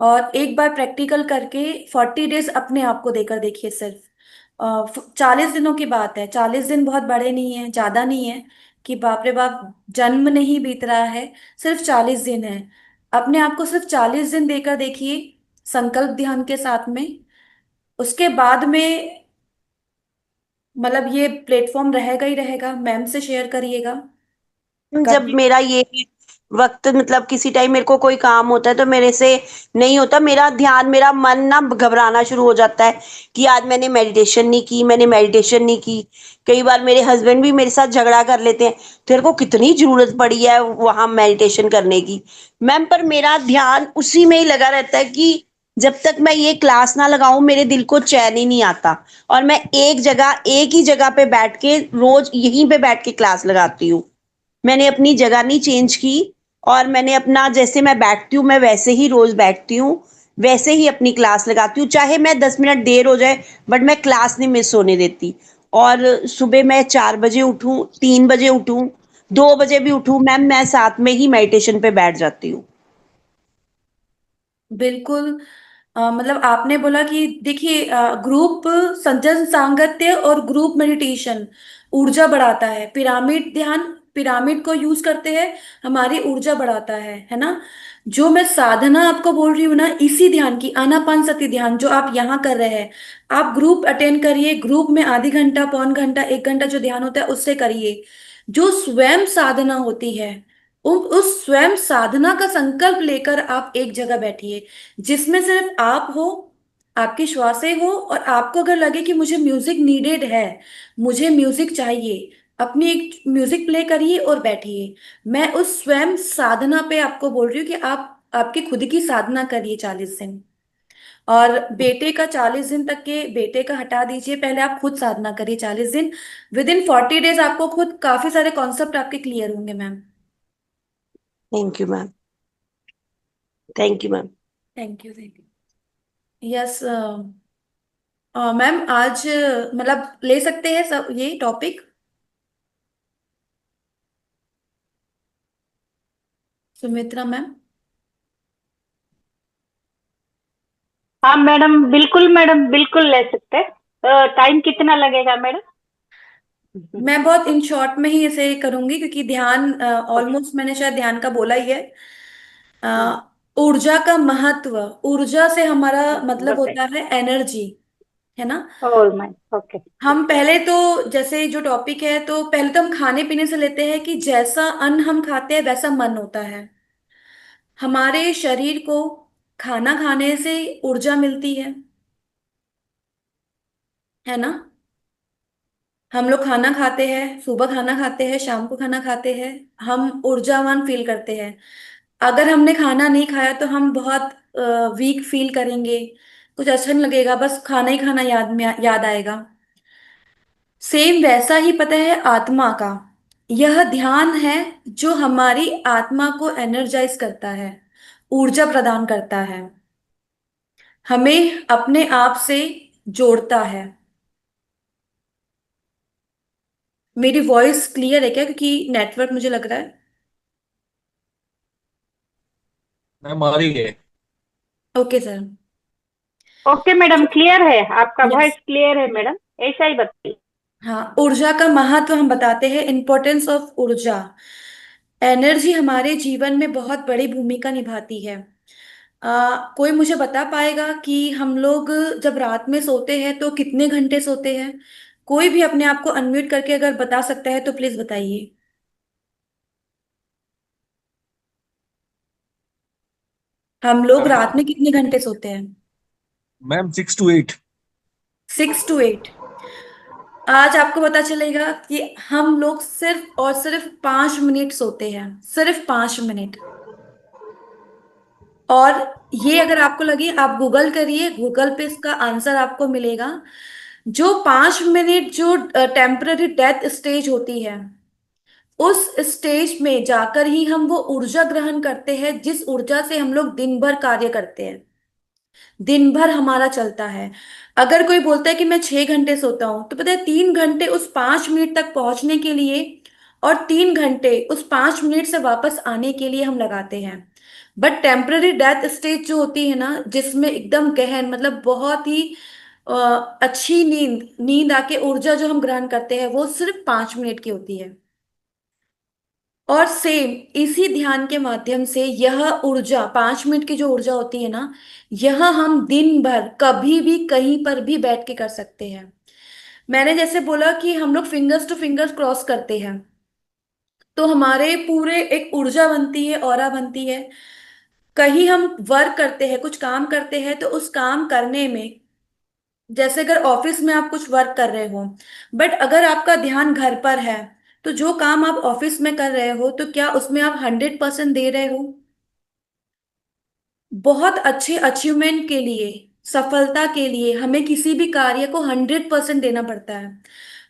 और एक बार प्रैक्टिकल करके 40 डेज अपने आप को देकर देखिए सिर्फ। 40 दिनों की बात है, 40 दिन बहुत बड़े नहीं है, ज्यादा नहीं है कि बाप रे बाप जन्म नहीं बीत रहा है। सिर्फ 40 दिन है, अपने आप को सिर्फ 40 दिन देकर देखिए, संकल्प ध्यान के साथ में। उसके बाद में मतलब ये प्लेटफॉर्म रहेगा ही रहेगा, मैम से शेयर करिएगा जब कभी। मेरा ये वक्त, मतलब किसी टाइम मेरे को कोई काम होता है तो मेरे से नहीं होता, मेरा ध्यान, मेरा मन ना घबराना शुरू हो जाता है कि आज मैंने मेडिटेशन नहीं की, मैंने मेडिटेशन नहीं की। कई बार मेरे हस्बैंड भी मेरे साथ झगड़ा कर लेते हैं, तेरे को कितनी जरूरत पड़ी है वहां मेडिटेशन करने की। मैम पर मेरा ध्यान उसी में ही लगा रहता है कि जब तक मैं ये क्लास ना लगाऊं मेरे दिल को चैन ही नहीं आता। और मैं एक ही जगह पे बैठ के रोज यहीं पे बैठ के क्लास लगाती हूँ, मैंने अपनी जगह नहीं चेंज की। और मैंने अपना, जैसे मैं बैठती हूँ मैं वैसे ही रोज बैठती हूँ, वैसे ही अपनी क्लास लगाती हूँ, चाहे मैं 10 मिनट देर हो जाए, बट मैं क्लास नहीं मिस होने देती। और सुबह मैं 4 बजे उठूँ, 3 बजे उठूँ, 2 बजे भी उठूँ मैम, मैं साथ में ही मेडिटेशन पे बैठ जाती हूँ। बिल्कुल। मतलब आपने बोला कि देखिए, ग्रुप संजन सांगत्य और ग्रुप मेडिटेशन ऊर्जा बढ़ाता है। पिरामिड ध्यान, पिरामिड को यूज करते हैं, हमारी ऊर्जा बढ़ाता है ना। जो मैं साधना आपको बोल रही हूँ ना, इसी ध्यान की, आनापानसति ध्यान जो आप यहाँ कर रहे हैं, आप ग्रुप अटेंड करिए, ग्रुप में आधी घंटा, पौन घंटा, 1 घंटा जो ध्यान होता है उससे करिए। जो स्वयं साधना होती है, उस स्वयं साधना का संकल्प लेकर आप एक जगह बैठिए, जिसमें सिर्फ आप हो, आपकी श्वासें हो, और आपको अगर लगे कि मुझे म्यूजिक नीडेड है, मुझे म्यूजिक चाहिए, अपनी एक म्यूजिक प्ले करिए और बैठिए। मैं उस स्वयं साधना पे आपको बोल रही हूँ कि आप आपकी खुद की साधना करिए 40 दिन। और बेटे का 40 दिन तक के, बेटे का हटा दीजिए, पहले आप खुद साधना करिए 40 दिन। विद इन 40 डेज आपको खुद काफी सारे कॉन्सेप्ट आपके क्लियर होंगे ma'am. Thank you ma'am. Thank you ma'am. Thank you, thank you. Yes ma'am, आज मतलब ले सकते हैं सब ये टॉपिक, सुमित्रा मैम। हाँ मैडम, बिल्कुल मैडम, बिल्कुल ले सकते हैं। टाइम कितना लगेगा मैडम? मैं बहुत इन शॉर्ट में ही इसे करूंगी, क्योंकि ध्यान ओके। ऑलमोस्ट मैंने शायद ध्यान का बोला ही है। अ, ऊर्जा का महत्व, ऊर्जा से हमारा मतलब बताइए। होता है एनर्जी, है ना। और मैम, ओके। हम पहले तो, जैसे जो टॉपिक है, तो पहले तो हम खाने पीने से लेते हैं कि जैसा अन्न हम खाते हैं वैसा मन होता है। हमारे शरीर को खाना खाने से ऊर्जा मिलती है ना। हम लोग खाना खाते हैं, सुबह खाना खाते हैं, शाम को खाना खाते हैं, हम ऊर्जावान फील करते हैं। अगर हमने खाना नहीं खाया तो हम बहुत वीक फील करेंगे, कुछ अच्छा नहीं लगेगा, बस खाना ही खाना याद में याद आएगा। सेम वैसा ही पता है आत्मा का, यह ध्यान है जो हमारी आत्मा को एनर्जाइज करता है, ऊर्जा प्रदान करता है, हमें अपने आप से जोड़ता है। मेरी वॉइस क्लियर है क्या? क्योंकि नेटवर्क मुझे लग रहा है। मैम आ रही है। Okay sir. Okay madam, clear है, आपका यस। वॉइस क्लियर है मैडम, ऐसा ही बताइए। हाँ, ऊर्जा का महत्व हम बताते हैं, इंपॉर्टेंस ऑफ ऊर्जा। एनर्जी हमारे जीवन में बहुत बड़ी भूमिका निभाती है। कोई मुझे बता पाएगा कि हम लोग जब रात में सोते हैं तो कितने घंटे सोते हैं? कोई भी अपने आप को अनम्यूट करके अगर बता सकता है तो प्लीज बताइए। हम लोग मैम रात में कितने घंटे सोते हैं? Ma'am 6 to 8। 6 to 8। आज आपको पता चलेगा कि हम लोग सिर्फ और सिर्फ 5 मिनट सोते हैं, सिर्फ 5 मिनट। और ये अगर आपको लगे, आप गूगल करिए, गूगल पे इसका आंसर आपको मिलेगा। जो 5 मिनट जो टेम्पररी डेथ स्टेज होती है, उस स्टेज में जाकर ही हम वो ऊर्जा ग्रहण करते हैं, जिस ऊर्जा से हम लोग दिन भर कार्य करते हैं, दिन भर हमारा चलता है। अगर कोई बोलता है कि मैं 6 घंटे सोता हूं, तो पता है 3 घंटे उस 5 मिनट तक पहुंचने के लिए, और 3 घंटे उस 5 मिनट से वापस आने के लिए हम लगाते हैं। बट टेम्पररी डेथ स्टेज जो होती है ना, जिसमें एकदम गहन, मतलब बहुत ही अ, अच्छी नींद नींद आके ऊर्जा जो हम ग्रहण करते हैं, वो सिर्फ 5 मिनट की होती है। और सेम इसी ध्यान के माध्यम से यह ऊर्जा, 5 मिनट की जो ऊर्जा होती है ना, यह हम दिन भर कभी भी कहीं पर भी बैठ के कर सकते हैं। मैंने जैसे बोला कि हम लोग फिंगर्स टू फिंगर्स क्रॉस करते हैं, तो हमारे पूरे एक ऊर्जा बनती है, ऑरा बनती है। कहीं हम वर्क करते हैं, कुछ काम करते हैं, तो उस काम करने में, जैसे अगर ऑफिस में आप कुछ वर्क कर रहे हो, बट अगर आपका ध्यान घर पर है, तो जो काम आप ऑफिस में कर रहे हो, तो क्या उसमें आप 100% दे रहे हो? बहुत अच्छे अचीवमेंट के लिए, सफलता के लिए हमें किसी भी कार्य को 100% देना पड़ता है।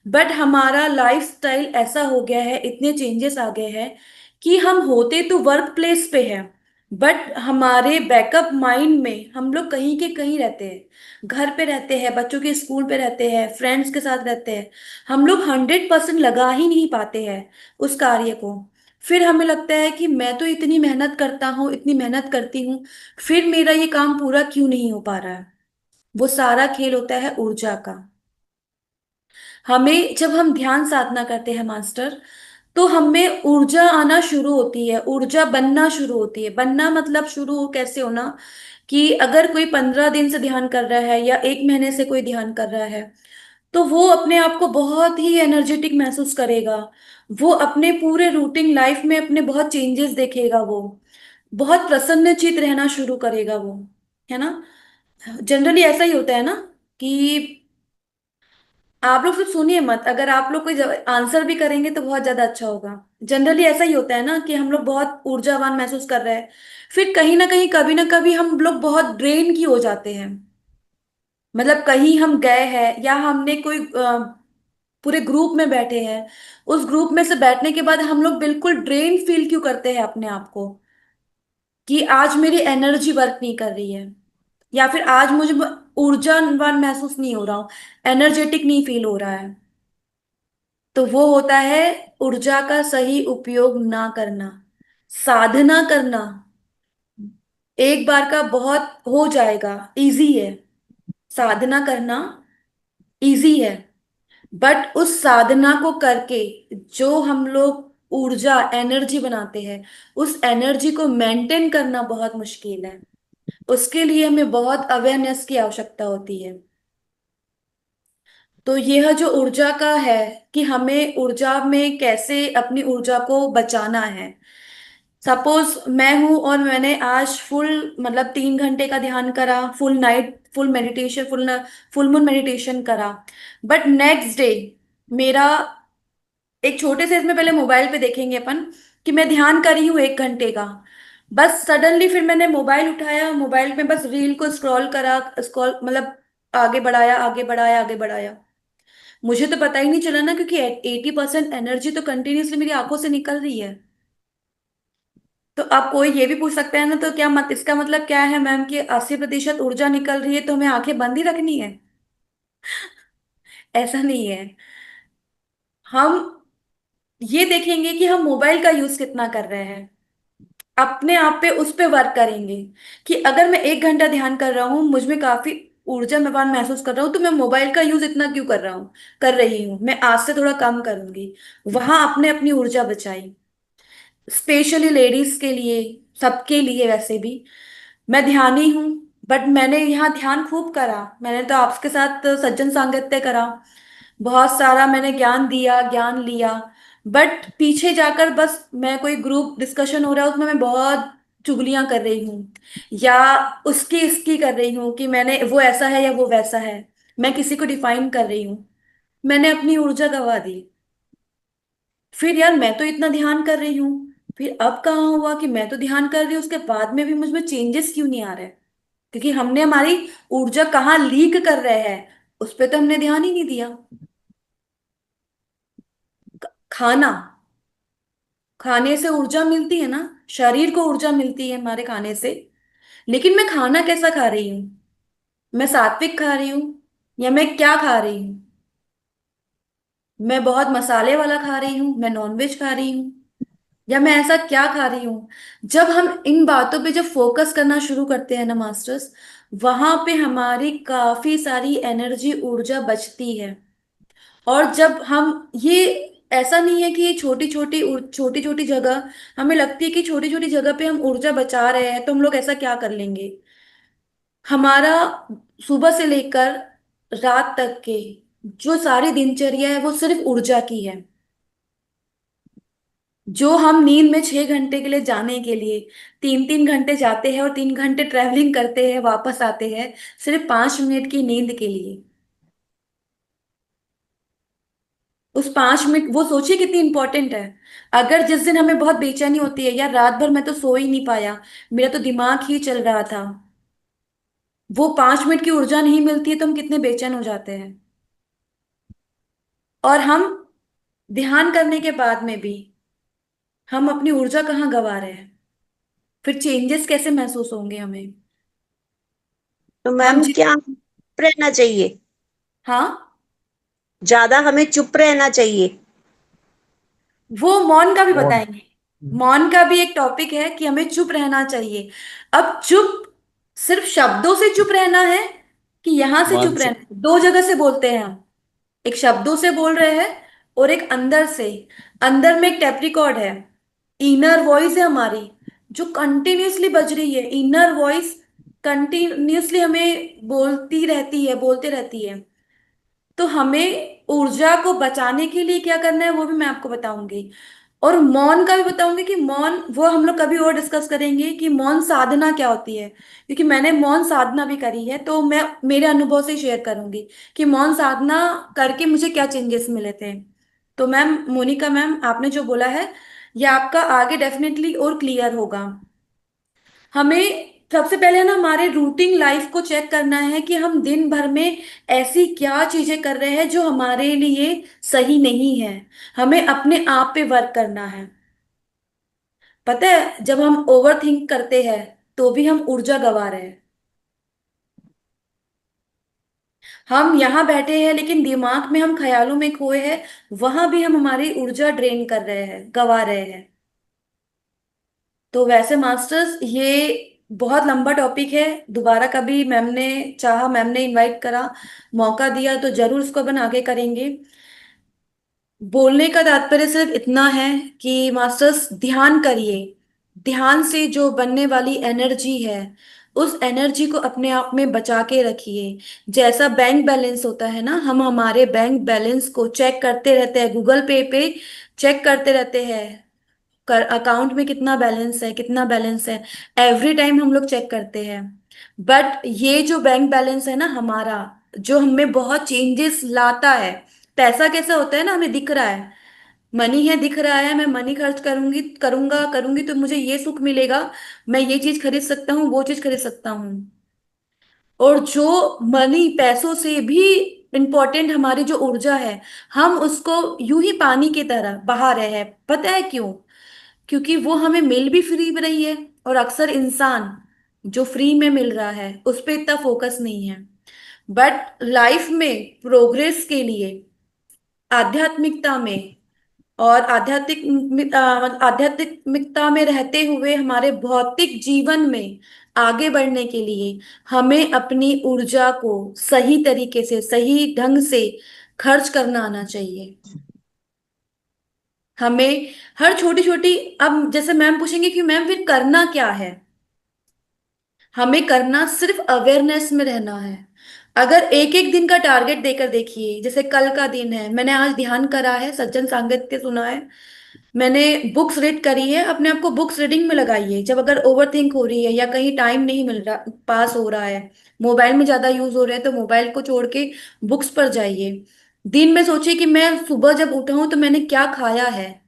बट हमारा लाइफ स्टाइल ऐसा हो गया है, इतने चेंजेस आ गए हैं कि हम होते तो वर्क प्लेस पे हैं, बट हमारे बैकअप माइंड में हम लोग कहीं के कहीं रहते हैं, घर पे रहते हैं, बच्चों के स्कूल पे रहते हैं, फ्रेंड्स के साथ रहते हैं। हम लोग 100% लगा ही नहीं पाते हैं उस कार्य को। फिर हमें लगता है कि मैं तो इतनी मेहनत करता हूँ, इतनी मेहनत करती हूँ, फिर मेरा ये काम पूरा क्यों नहीं हो पा रहा है। वो सारा खेल होता है ऊर्जा का। हमें जब हम ध्यान साधना करते हैं मास्टर, तो हमें ऊर्जा आना शुरू होती है, ऊर्जा बनना शुरू होती है। बनना मतलब शुरू कैसे होना, कि अगर कोई 15 दिन से ध्यान कर रहा है या 1 महीने से कोई ध्यान कर रहा है, तो वो अपने आप को बहुत ही एनर्जेटिक महसूस करेगा। वो अपने पूरे रूटीन लाइफ में अपने बहुत चेंजेस देखेगा। वो बहुत प्रसन्नचित रहना शुरू करेगा वो, है ना। जनरली ऐसा ही होता है ना, कि आप लोग सिर्फ सुनिए मत, अगर आप लोग कोई आंसर भी करेंगे तो बहुत ज्यादा अच्छा होगा। जनरली ऐसा ही होता है ना कि हम लोग बहुत ऊर्जावान महसूस कर रहे हैं, फिर कहीं ना कहीं कभी ना कभी हम लोग बहुत ड्रेन की हो जाते हैं। मतलब कहीं हम गए हैं या हमने कोई पूरे ग्रुप में बैठे हैं, उस ग्रुप में से बैठने के बाद हम लोग बिल्कुल ड्रेन फील क्यों करते हैं अपने आप को, कि आज मेरी एनर्जी वर्क नहीं कर रही है, या फिर आज मुझे ऊर्जावान महसूस नहीं हो रहा हूँ, एनर्जेटिक नहीं फील हो रहा है। तो वो होता है ऊर्जा का सही उपयोग ना करना। साधना करना एक बार का बहुत हो जाएगा, इजी है। साधना करना इजी है, बट उस साधना को करके जो हम लोग ऊर्जा एनर्जी बनाते हैं, उस एनर्जी को मेंटेन करना बहुत मुश्किल है। उसके लिए हमें बहुत अवेयरनेस की आवश्यकता होती है। तो यह जो ऊर्जा का है, कि हमें ऊर्जा में कैसे अपनी ऊर्जा को बचाना है। सपोज मैं हूं और मैंने आज फुल मतलब 3 घंटे का ध्यान करा, full night full meditation, full moon meditation करा, बट नेक्स्ट डे मेरा एक छोटे से इसमें पहले मोबाइल पे देखेंगे अपन, कि मैं ध्यान करी हूँ 1 घंटे का, बस सडनली फिर मैंने मोबाइल उठाया, मोबाइल में बस रील को स्क्रॉल करा, स्क्रॉल मतलब आगे बढ़ाया, आगे बढ़ाया, आगे बढ़ाया, मुझे तो पता ही नहीं चला ना, क्योंकि 80% एनर्जी तो कंटिन्यूसली मेरी आंखों से निकल रही है। तो अब कोई ये भी पूछ सकता है ना, तो क्या मत इसका मतलब क्या है मैम, कि 80% ऊर्जा निकल रही है तो हमें आंखें बंद ही रखनी है? ऐसा नहीं है। हम ये देखेंगे कि हम मोबाइल का यूज कितना कर रहे हैं, अपने आप पे उस पे वर्क करेंगे, कि अगर मैं 1 घंटा ध्यान कर रहा हूँ, मुझ में काफी ऊर्जावान महसूस कर रहा हूँ, तो मैं मोबाइल का यूज इतना क्यों कर रहा हूँ, कर रही हूँ। मैं आज से थोड़ा कम करूंगी, वहां अपने अपनी ऊर्जा बचाई। स्पेशली लेडीज के लिए, सबके लिए वैसे भी। मैं ध्यानी हूँ, बट मैंने यहाँ ध्यान खूब करा, मैंने तो आपके साथ सज्जन सांगत्य करा, बहुत सारा मैंने ज्ञान दिया, ज्ञान लिया, बट पीछे जाकर बस मैं कोई ग्रुप डिस्कशन हो रहा है उसमें मैं बहुत चुगलियां कर रही हूँ, या उसकी इसकी कर रही हूँ, कि मैंने वो ऐसा है या वो वैसा है, मैं किसी को डिफाइन कर रही हूँ, मैंने अपनी ऊर्जा गंवा दी। फिर यार मैं तो इतना ध्यान कर रही हूँ, फिर अब कहाँ हुआ कि मैं तो ध्यान कर रही हूँ, उसके बाद में भी मुझ में चेंजेस क्यों नहीं आ रहे? क्योंकि हमने हमारी ऊर्जा कहाँ लीक कर रहे हैं, उस पर तो हमने ध्यान ही नहीं दिया। खाना, खाने से ऊर्जा मिलती है ना, शरीर को ऊर्जा मिलती है हमारे खाने से, लेकिन मैं खाना कैसा खा रही हूँ? मैं सात्विक खा रही हूँ, या मैं क्या खा रही हूँ? मैं बहुत मसाले वाला खा रही हूँ, मैं नॉनवेज खा रही हूँ, या मैं ऐसा क्या खा रही हूँ? जब हम इन बातों पे जब फोकस करना शुरू करते हैं ना मास्टर्स, वहां पे हमारी काफी सारी एनर्जी ऊर्जा बचती है। और जब हम ये, ऐसा नहीं है कि ये छोटी छोटी जगह, हमें लगती है कि छोटी छोटी जगह पे हम ऊर्जा बचा रहे हैं तो हम लोग ऐसा क्या कर लेंगे। हमारा सुबह से लेकर रात तक के जो सारी दिनचर्या है वो सिर्फ ऊर्जा की है। जो हम नींद में 6 घंटे के लिए जाने के लिए 3 3 घंटे जाते हैं और 3 घंटे ट्रैवलिंग करते हैं, वापस आते हैं सिर्फ 5 मिनट की नींद के लिए, उस 5 मिनट वो सोचिए कितनी इंपॉर्टेंट है। अगर जिस दिन हमें बहुत बेचैनी होती है, यार रात भर मैं तो सो ही नहीं पाया, मेरा तो दिमाग ही चल रहा था, वो 5 मिनट की ऊर्जा नहीं मिलती है तो हम कितने बेचैन हो जाते हैं। और हम ध्यान करने के बाद में भी हम अपनी ऊर्जा कहाँ गवा रहे हैं? फिर चेंजेस कैसे महसूस होंगे हमें? तो हम मैम जित क्या चुप रहना चाहिए? हाँ, ज्यादा हमें चुप रहना चाहिए? वो मौन का भी मौन। बताएंगे। मौन का भी एक टॉपिक है कि हमें चुप रहना चाहिए। अब चुप सिर्फ शब्दों से चुप रहना है कि यहां से चुप मानसिक। रहना है? दो जगह से बोलते हैं हम। एक शब्दों से बोल रहे हैं और एक अंदर से। अंदर में एक टेप रिकॉर्ड है, इनर वॉइस है हमारी, जो कंटिन्यूअसली बज रही है। इनर वॉइस कंटिन्यूअसली हमें बोलती रहती है, बोलते रहती है। तो हमें ऊर्जा को बचाने के लिए क्या करना है वो भी मैं आपको बताऊंगी। और मौन का भी बताऊंगी कि मौन, वो हम लोग कभी और डिस्कस करेंगे कि मौन साधना क्या होती है, क्योंकि मैंने मौन साधना भी करी है, तो मैं मेरे अनुभव से शेयर करूंगी कि मौन साधना करके मुझे क्या चेंजेस मिले थे। तो मैम, मोनिका मैम, आपने जो बोला है ये आपका आगे डेफिनेटली और क्लियर होगा। हमें सबसे पहले ना हमारे रूटीन लाइफ को चेक करना है कि हम दिन भर में ऐसी क्या चीजें कर रहे हैं जो हमारे लिए सही नहीं है। हमें अपने आप पे वर्क करना है। पता है, जब हम ओवर थिंक करते हैं तो भी हम ऊर्जा गंवा रहे हैं। हम यहाँ बैठे हैं लेकिन दिमाग में हम ख्यालों में खोए हैं, वहां भी हम हमारी ऊर्जा ड्रेन कर रहे हैं, गंवा रहे हैं। तो वैसे मास्टर्स, ये बहुत लंबा टॉपिक है। दोबारा कभी मैम ने चाहा, मैम ने इनवाइट करा, मौका दिया, तो जरूर इसको अपन आगे करेंगे। बोलने का तात्पर्य सिर्फ इतना है कि मास्टर्स, ध्यान करिए। ध्यान से जो बनने वाली एनर्जी है, उस एनर्जी को अपने आप में बचा के रखिए। जैसा बैंक बैलेंस होता है ना, हम हमारे बैंक बैलेंस को चेक करते रहते हैं, गूगल पे चेक करते रहते हैं, कर अकाउंट में कितना बैलेंस है, कितना बैलेंस है। एवरी टाइम हम लोग चेक करते हैं। बट ये जो बैंक बैलेंस है ना हमारा, जो हमें बहुत चेंजेस लाता है। पैसा कैसा होता है ना, हमें दिख रहा है, मनी है, दिख रहा है, मैं मनी खर्च करूंगी, करूंगा करूंगी तो मुझे ये सुख मिलेगा, मैं ये चीज खरीद सकता हूँ, वो चीज खरीद सकता हूँ। और जो मनी, पैसों से भी इंपॉर्टेंट हमारी जो ऊर्जा है, हम उसको यूं ही पानी की तरह बहा रहे हैं। पता है क्यों? क्योंकि वो हमें मिल भी फ्री में रही है, और अक्सर इंसान जो फ्री में मिल रहा है उस पर इतना फोकस नहीं है। बट लाइफ में प्रोग्रेस के लिए, आध्यात्मिकता में, और आध्यात्मिकता में रहते हुए हमारे भौतिक जीवन में आगे बढ़ने के लिए, हमें अपनी ऊर्जा को सही तरीके से, सही ढंग से खर्च करना आना चाहिए। हमें हर छोटी छोटी, अब जैसे मैम पूछेंगे कि मैम फिर करना क्या है, हमें करना सिर्फ अवेयरनेस में रहना है। अगर एक एक दिन का टारगेट देकर देखिए, जैसे कल का दिन है, मैंने आज ध्यान करा है, सज्जन सांगत्य सुना है, मैंने बुक्स रीड करी है, अपने आप को बुक्स रीडिंग में लगाइए। जब अगर ओवर थिंक हो रही है या कहीं टाइम नहीं मिल रहा, पास हो रहा है, मोबाइल में ज्यादा यूज हो रहा है, तो मोबाइल को छोड़ के बुक्स पर जाइए। दिन में सोचिए कि मैं सुबह जब उठा हूं तो मैंने क्या खाया है,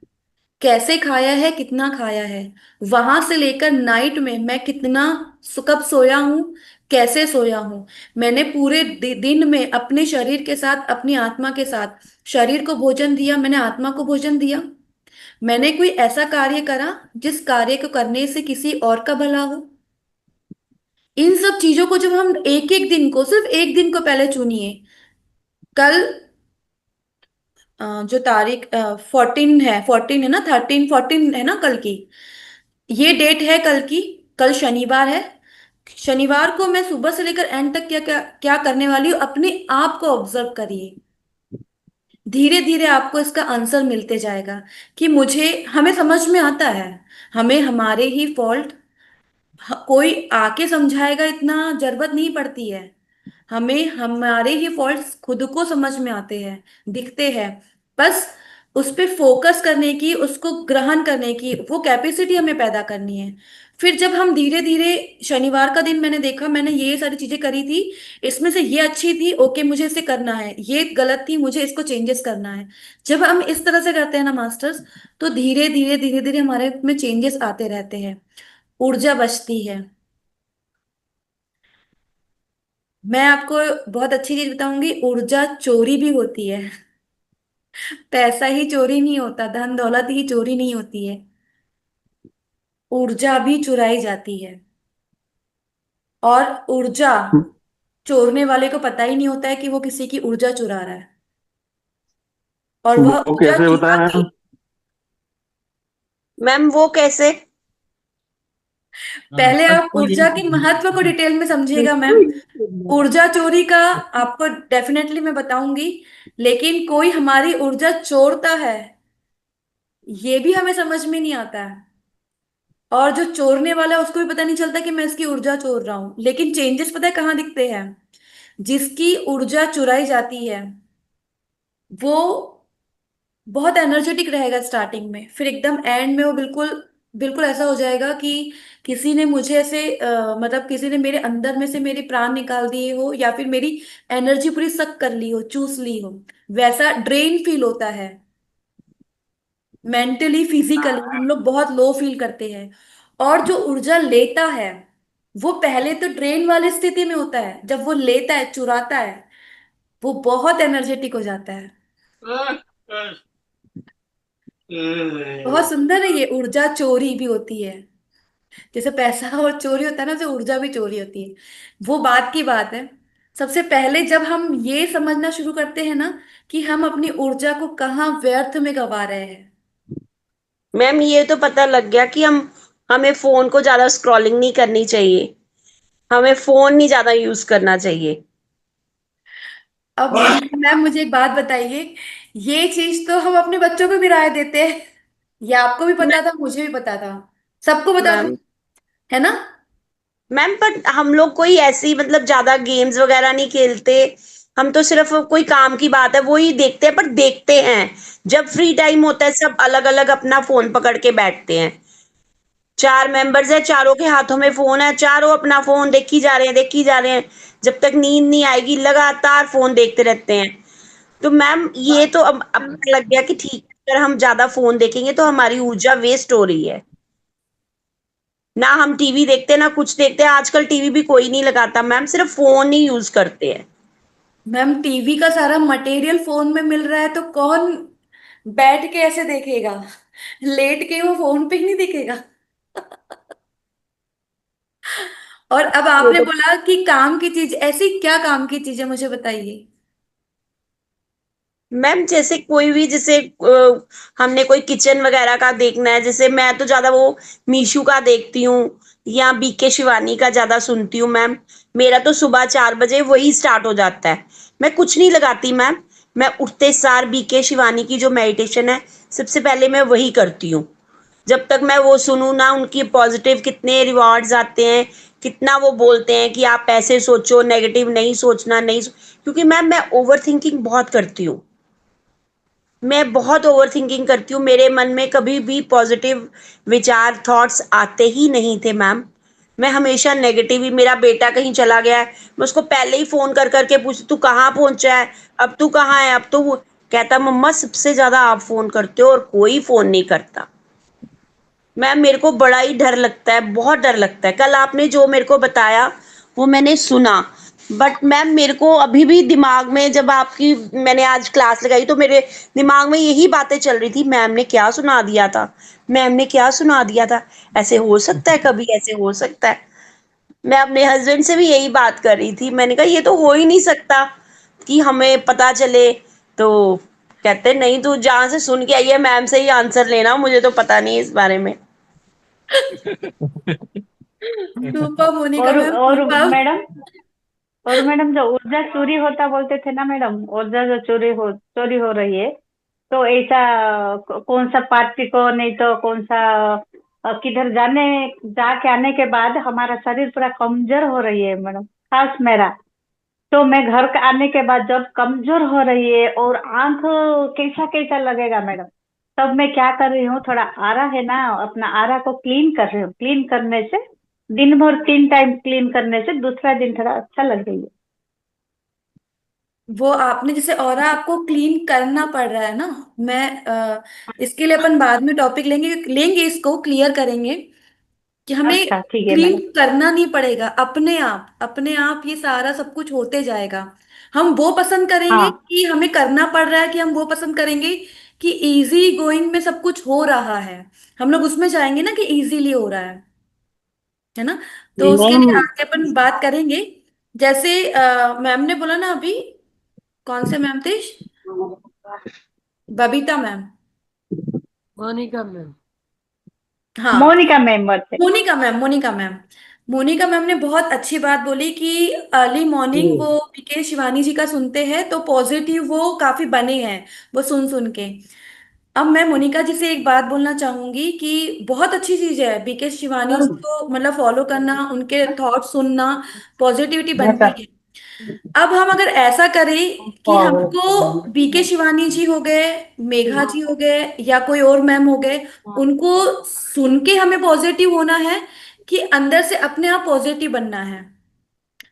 कैसे खाया है, कितना खाया है। वहां से लेकर नाइट में मैं कितना, कब सोया हूं, कैसे सोया हूं। मैंने पूरे दिन में अपने शरीर के साथ, अपनी आत्मा के साथ, शरीर को भोजन दिया, मैंने आत्मा को भोजन दिया। मैंने कोई ऐसा कार्य करा जिस कार्य को करने से किसी और का भला हो। इन सब चीजों को जब हम एक एक दिन को, सिर्फ एक दिन को पहले चुनिए। कल जो तारीख 14 है ना, 13 14 है ना कल की, ये डेट है कल की। कल शनिवार है। शनिवार को मैं सुबह से लेकर एंड तक क्या क्या क्या करने वाली हूँ, अपने आप को ऑब्जर्व करिए। धीरे धीरे आपको इसका आंसर मिलते जाएगा कि मुझे, हमें समझ में आता है, हमें हमारे ही फॉल्ट, कोई आके समझाएगा इतना जरूरत नहीं पड़ती है। हमें हमारे ही फॉल्ट्स खुद को समझ में आते हैं, दिखते हैं। बस उस पे फोकस करने की, उसको ग्रहण करने की वो कैपेसिटी हमें पैदा करनी है। फिर जब हम धीरे धीरे, शनिवार का दिन मैंने देखा, मैंने ये सारी चीजें करी थी, इसमें से ये अच्छी थी, ओके मुझे इसे करना है, ये गलत थी, मुझे इसको चेंजेस करना है। जब हम इस तरह से करते हैं ना मास्टर्स, तो धीरे धीरे धीरे धीरे हमारे में चेंजेस आते रहते हैं, ऊर्जा बचती है। मैं आपको बहुत अच्छी चीज बताऊंगी, ऊर्जा चोरी भी होती है। पैसा ही चोरी नहीं होता, धन दौलत ही चोरी नहीं होती है। ऊर्जा भी चुराई जाती है, और ऊर्जा चोरने वाले को पता ही नहीं होता है कि वो किसी की ऊर्जा चुरा रहा है, और वह वो ऊर्जा कैसे होता चुरा है के। मैम? मैम वो कैसे? पहले आप ऊर्जा के महत्व को डिटेल में समझिएगा मैम। ऊर्जा चोरी का आपको डेफिनेटली मैं बताऊंगी, लेकिन कोई हमारी ऊर्जा चोरता है ये भी हमें समझ में नहीं आता है, और जो चोरने वाला है उसको भी पता नहीं चलता कि मैं इसकी ऊर्जा चोर रहा हूं। लेकिन चेंजेस पता है कहाँ दिखते हैं? जिसकी ऊर्जा चुराई जाती है वो बहुत एनर्जेटिक रहेगा स्टार्टिंग में, फिर एकदम एंड में वो बिल्कुल बिल्कुल ऐसा हो जाएगा कि किसी ने मुझे ऐसे मतलब किसी ने मेरे अंदर में से मेरे प्राण निकाल दिए हो, या फिर मेरी एनर्जी पूरी सक कर ली हो, चूस ली हो। वैसा ड्रेन फील होता है, मेंटली फिजिकली हम लोग बहुत लो फील करते हैं। और जो ऊर्जा लेता है वो पहले तो ड्रेन वाली स्थिति में होता है, जब वो लेता है, चुराता है, वो बहुत एनर्जेटिक हो जाता है। बहुत सुंदर है ये, ऊर्जा चोरी भी होती है। जैसे पैसा और चोरी होता है ना, जो ऊर्जा भी चोरी होती है। वो बात की बात है। सबसे पहले जब हम ये समझना शुरू करते हैं ना कि हम अपनी ऊर्जा को कहाँ व्यर्थ में गवा रहे हैं। मैम ये तो पता लग गया कि हमें फोन को ज्यादा स्क्रॉलिंग नहीं करनी चाहिए, हमें फोन नहीं ज्यादा यूज करना चाहिए। अब मैम मुझे एक बात बताइए, ये चीज तो हम अपने बच्चों को भी राय देते हैं। ये आपको भी पता था, मुझे भी पता था, सबको पता था, मैम है ना? मैम पर हम लोग कोई ऐसी मतलब ज्यादा गेम्स वगैरह नहीं खेलते, हम तो सिर्फ कोई काम की बात है वो ही देखते हैं, पर देखते हैं। जब फ्री टाइम होता है सब अलग अलग अपना फोन पकड़ के बैठते हैं। 4 मेंबर्स है, चारों के हाथों में फोन है, चारों अपना फोन देखी जा रहे हैं, देखी जा रहे हैं। जब तक नींद नहीं आएगी लगातार फोन देखते रहते हैं। तो मैम ये तो अब पता लग गया कि ठीक है, अगर हम ज्यादा फोन देखेंगे तो हमारी ऊर्जा वेस्ट हो रही है। ना हम टीवी देखते ना कुछ देखते, आजकल टीवी भी कोई नहीं लगाता मैम, सिर्फ फोन ही यूज करते हैं। मैम टीवी का सारा मटेरियल फोन में मिल रहा है, तो कौन बैठ के ऐसे देखेगा? लेट के वो फोन पे ही नहीं देखेगा। और अब ये आपने तो बोला कि काम की चीज, ऐसी क्या काम की चीज है मुझे बताइए। मैम जैसे कोई भी, जैसे हमने कोई किचन वगैरह का देखना है, जैसे मैं तो ज्यादा वो मीशू का देखती हूँ या बीके शिवानी का ज्यादा सुनती हूँ मैम। मेरा तो सुबह 4 बजे वही स्टार्ट हो जाता है। मैं कुछ नहीं लगाती मैम, मैं उठते सार बीके शिवानी की जो मेडिटेशन है सबसे पहले मैं वही करती हूँ। जब तक मैं वो सुनूं ना, उनकी पॉजिटिव कितने रिवॉर्ड्स आते हैं, कितना वो बोलते हैं कि आप ऐसे सोचो, नेगेटिव नहीं सोचना, क्योंकि मैम मैं ओवर थिंकिंग बहुत करती हूँ। मैं बहुत ओवर थिंकिंग करती हूँ, मेरे मन में कभी भी पॉजिटिव विचार थॉट्स आते ही नहीं थे मैम। मैं हमेशा नेगेटिव ही, मेरा बेटा कहीं चला गया है मैं उसको पहले ही फोन कर करके पूछती तू कहाँ पहुंचा है, अब तू कहाँ है, अब तो वो कहता मम्मा सबसे ज्यादा आप फोन करते हो और कोई फोन नहीं करता। मैम मेरे को बड़ा ही डर लगता है, बहुत डर लगता है। कल आपने जो मेरे को बताया वो मैंने सुना, बट मैम मेरे को अभी भी दिमाग में, जब आपकी मैंने आज क्लास लगाई तो मेरे दिमाग में यही बातें चल रही थी, मैम ने क्या सुना दिया था, मैम ने क्या सुना दिया था, ऐसे हो सकता है कभी, ऐसे हो सकता है। मैं अपने हस्बैंड से भी यही बात कर रही थी, मैंने कहा ये तो हो ही नहीं सकता कि हमें पता चले। तो कहते नहीं, तू जहां से सुन के आई है मैम से ही आंसर लेना, मुझे तो पता नहीं इस बारे में। सुपर मोनिका मैम, और सुपर। मैडम, और मैडम जो ऊर्जा चोरी होता बोलते थे ना मैडम, ऊर्जा जो चोरी हो रही है, तो ऐसा कौन सा पार्टी को, नहीं तो कौन सा किधर जाके आने के बाद हमारा शरीर पूरा कमजोर हो रही है मैडम, खास मेरा। तो मैं घर का आने के बाद जब कमजोर हो रही है और आंख कैसा कैसा लगेगा मैडम, तब मैं क्या कर रही हूँ, थोड़ा आरा है ना, अपना आरा को क्लीन कर रही हूँ। क्लीन करने से, दिन भर 3 टाइम क्लीन करने से दूसरा दिन थोड़ा अच्छा लगेगा। वो आपने जैसे ऑरा आपको क्लीन करना पड़ रहा है ना, मैं इसके लिए अपन बाद में टॉपिक लेंगे लेंगे इसको क्लियर करेंगे कि हमें अच्छा ठीक है क्लीन मैडम। करना नहीं पड़ेगा, अपने आप ये सारा सब कुछ होते जाएगा। हम वो पसंद करेंगे हाँ कि हमें करना पड़ रहा है, कि हम वो पसंद करेंगे कि इजी गोइंग में सब कुछ हो रहा है, हम लोग उसमें जाएंगे ना कि इजीली हो रहा है ना। तो उसके मैम लिए आगे अपन बात करेंगे। जैसे मैम ने बोला ना अभी, कौन से मैम थे? बबीता मैम। मोनिका मैम। हाँ, मोनिका मेंबर थे। मोनिका मैम। मोनिका मैम ने बहुत अच्छी बात बोली कि अर्ली मॉर्निंग वो पीके शिवानी जी का सुनते हैं तो पॉजिटिव वो काफी बने हैं वो सुन सुन के। अब मैं मोनिका जी से एक बात बोलना चाहूंगी कि बहुत अच्छी चीज है बीके शिवानी जी को मतलब फॉलो करना, उनके थॉट सुनना, पॉजिटिविटी बनती है। अब हम अगर ऐसा करें कि हमको बीके शिवानी जी हो गए, मेघा जी हो गए, या कोई और मैम हो गए, उनको सुन के हमें पॉजिटिव होना है कि अंदर से अपने आप पॉजिटिव बनना है?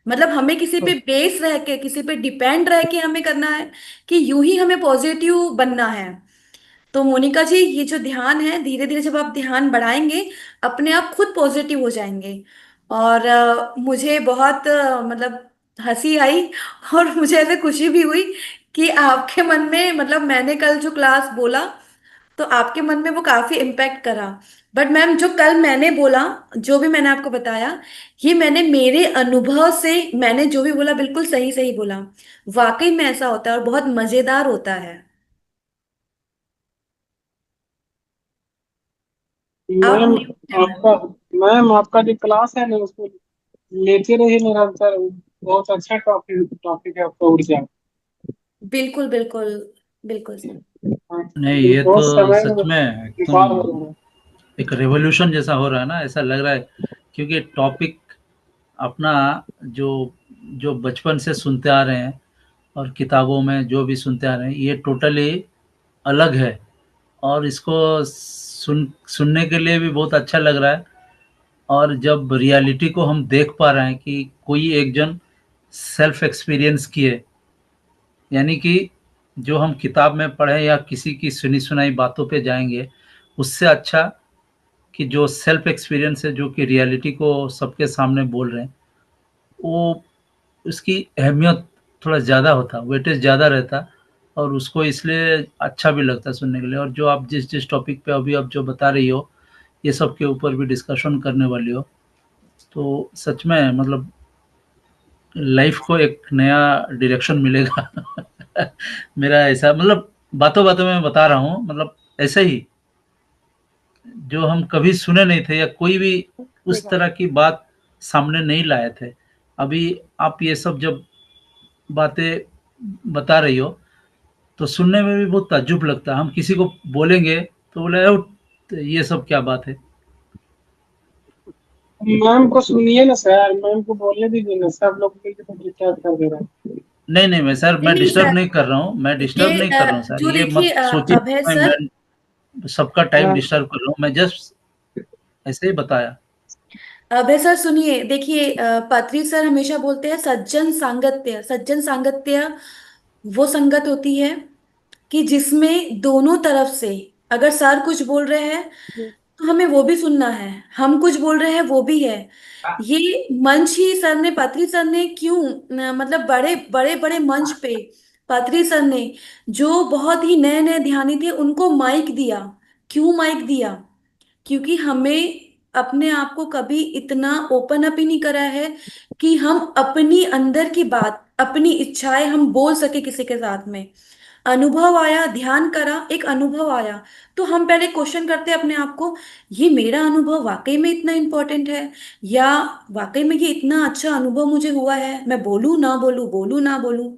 मतलब हमें किसी पे बेस रह के, किसी पे डिपेंड रह के हमें करना है कि यूं ही हमें पॉजिटिव बनना है? तो मोनिका जी, ये जो ध्यान है, धीरे धीरे जब आप ध्यान बढ़ाएंगे अपने आप खुद पॉजिटिव हो जाएंगे। और मुझे बहुत मतलब हंसी आई और मुझे ऐसे खुशी भी हुई कि आपके मन में, मतलब मैंने कल जो क्लास बोला तो आपके मन में वो काफी इम्पैक्ट करा। बट मैम, जो कल मैंने बोला, जो भी मैंने आपको बताया, ये मैंने मेरे अनुभव से, मैंने जो भी बोला बिल्कुल सही सही बोला। वाकई में ऐसा होता है और बहुत मजेदार होता है। आप मैम म्यूट है मैम। आपका मैम आपका जो क्लास है ना उसको लेते रहिए निरंतर। बहुत अच्छा टॉपिक टॉपिक है आपका ऊर्जा। बिल्कुल बिल्कुल। बिल्कुल सर। हाँ, नहीं, ये ये तो बहुत समय सच में एकदम बेकार हो रहा है। एक रेवोल्यूशन जैसा हो रहा है ना, ऐसा लग रहा है। क्योंकि टॉपिक अपना जो जो बचपन से सुनते आ रहे हैं और किताबों में जो भी सुनते आ रहे हैं, ये टोटली अलग है। और इसको सुनने के लिए भी बहुत अच्छा लग रहा है। और जब रियलिटी को हम देख पा रहे हैं कि कोई एक जन सेल्फ एक्सपीरियंस किए, यानी कि जो हम किताब में पढ़े या किसी की सुनी सुनाई बातों पे जाएंगे, उससे अच्छा कि जो सेल्फ एक्सपीरियंस है, जो कि रियलिटी को सबके सामने बोल रहे हैं, वो उसकी अहमियत थोड़ा ज़्यादा होता, वेटेज ज़्यादा रहता। और उसको इसलिए अच्छा भी लगता है सुनने के लिए। और जो आप जिस जिस टॉपिक पे अभी आप जो बता रही हो, ये सब के ऊपर भी डिस्कशन करने वाली हो, तो सच में मतलब लाइफ को एक नया डायरेक्शन मिलेगा। मेरा ऐसा मतलब बातों बातों में बता रहा हूँ, मतलब ऐसे ही जो हम कभी सुने नहीं थे या कोई भी उस तरह की बात सामने नहीं लाए थे। अभी आप ये सब जब बातें बता रही हो तो सुनने में भी बहुत ताज्जुब लगता है। हम किसी को बोलेंगे तो बोले "ओ, तो ये सब क्या बात है"। मैम को सुनिए ना सर, मैम को बोलने दीजिए ना, सब लोग मिलकर तो डिस्टर्ब कर दे रहे हैं। नहीं नहीं, मैं सर, नहीं मैं नहीं डिस्टर्ब सर, नहीं कर रहा हूँ, मैं ये डिस्टर्ब नहीं कर रहा हूँ सर, जो ये देखिए मत सोचिए अभय सर, मैं सबका टाइम हाँ, डिस्टर्ब कर रहा हूँ। मैं जस्ट ऐसे ही बताया। अभय सर सुनिए, देखिए पत्री सर हमेशा बोलते हैं सज्जन सांगत्य, सज्जन सांगत्य वो संगत होती है कि जिसमें दोनों तरफ से, अगर सर कुछ बोल रहे हैं तो हमें वो भी सुनना है, हम कुछ बोल रहे हैं वो भी है। ये मंच ही सर ने, पत्री सर ने क्यों मतलब बड़े बड़े बड़े मंच पे पत्री सर ने, जो बहुत ही नए नए ध्यानी थे, उनको माइक दिया। क्यों माइक दिया? क्योंकि हमें अपने आप को कभी इतना ओपन अप ही नहीं करा है कि हम अपनी अंदर की बात, अपनी इच्छाएं हम बोल सके किसी के साथ में। अनुभव आया, ध्यान करा, एक अनुभव आया, तो हम पहले क्वेश्चन करते हैं अपने आप को, ये मेरा अनुभव वाकई में इतना इम्पोर्टेंट है, या वाकई में ये इतना अच्छा अनुभव मुझे हुआ है, मैं बोलूं ना बोलूं, बोलूं ना बोलूं।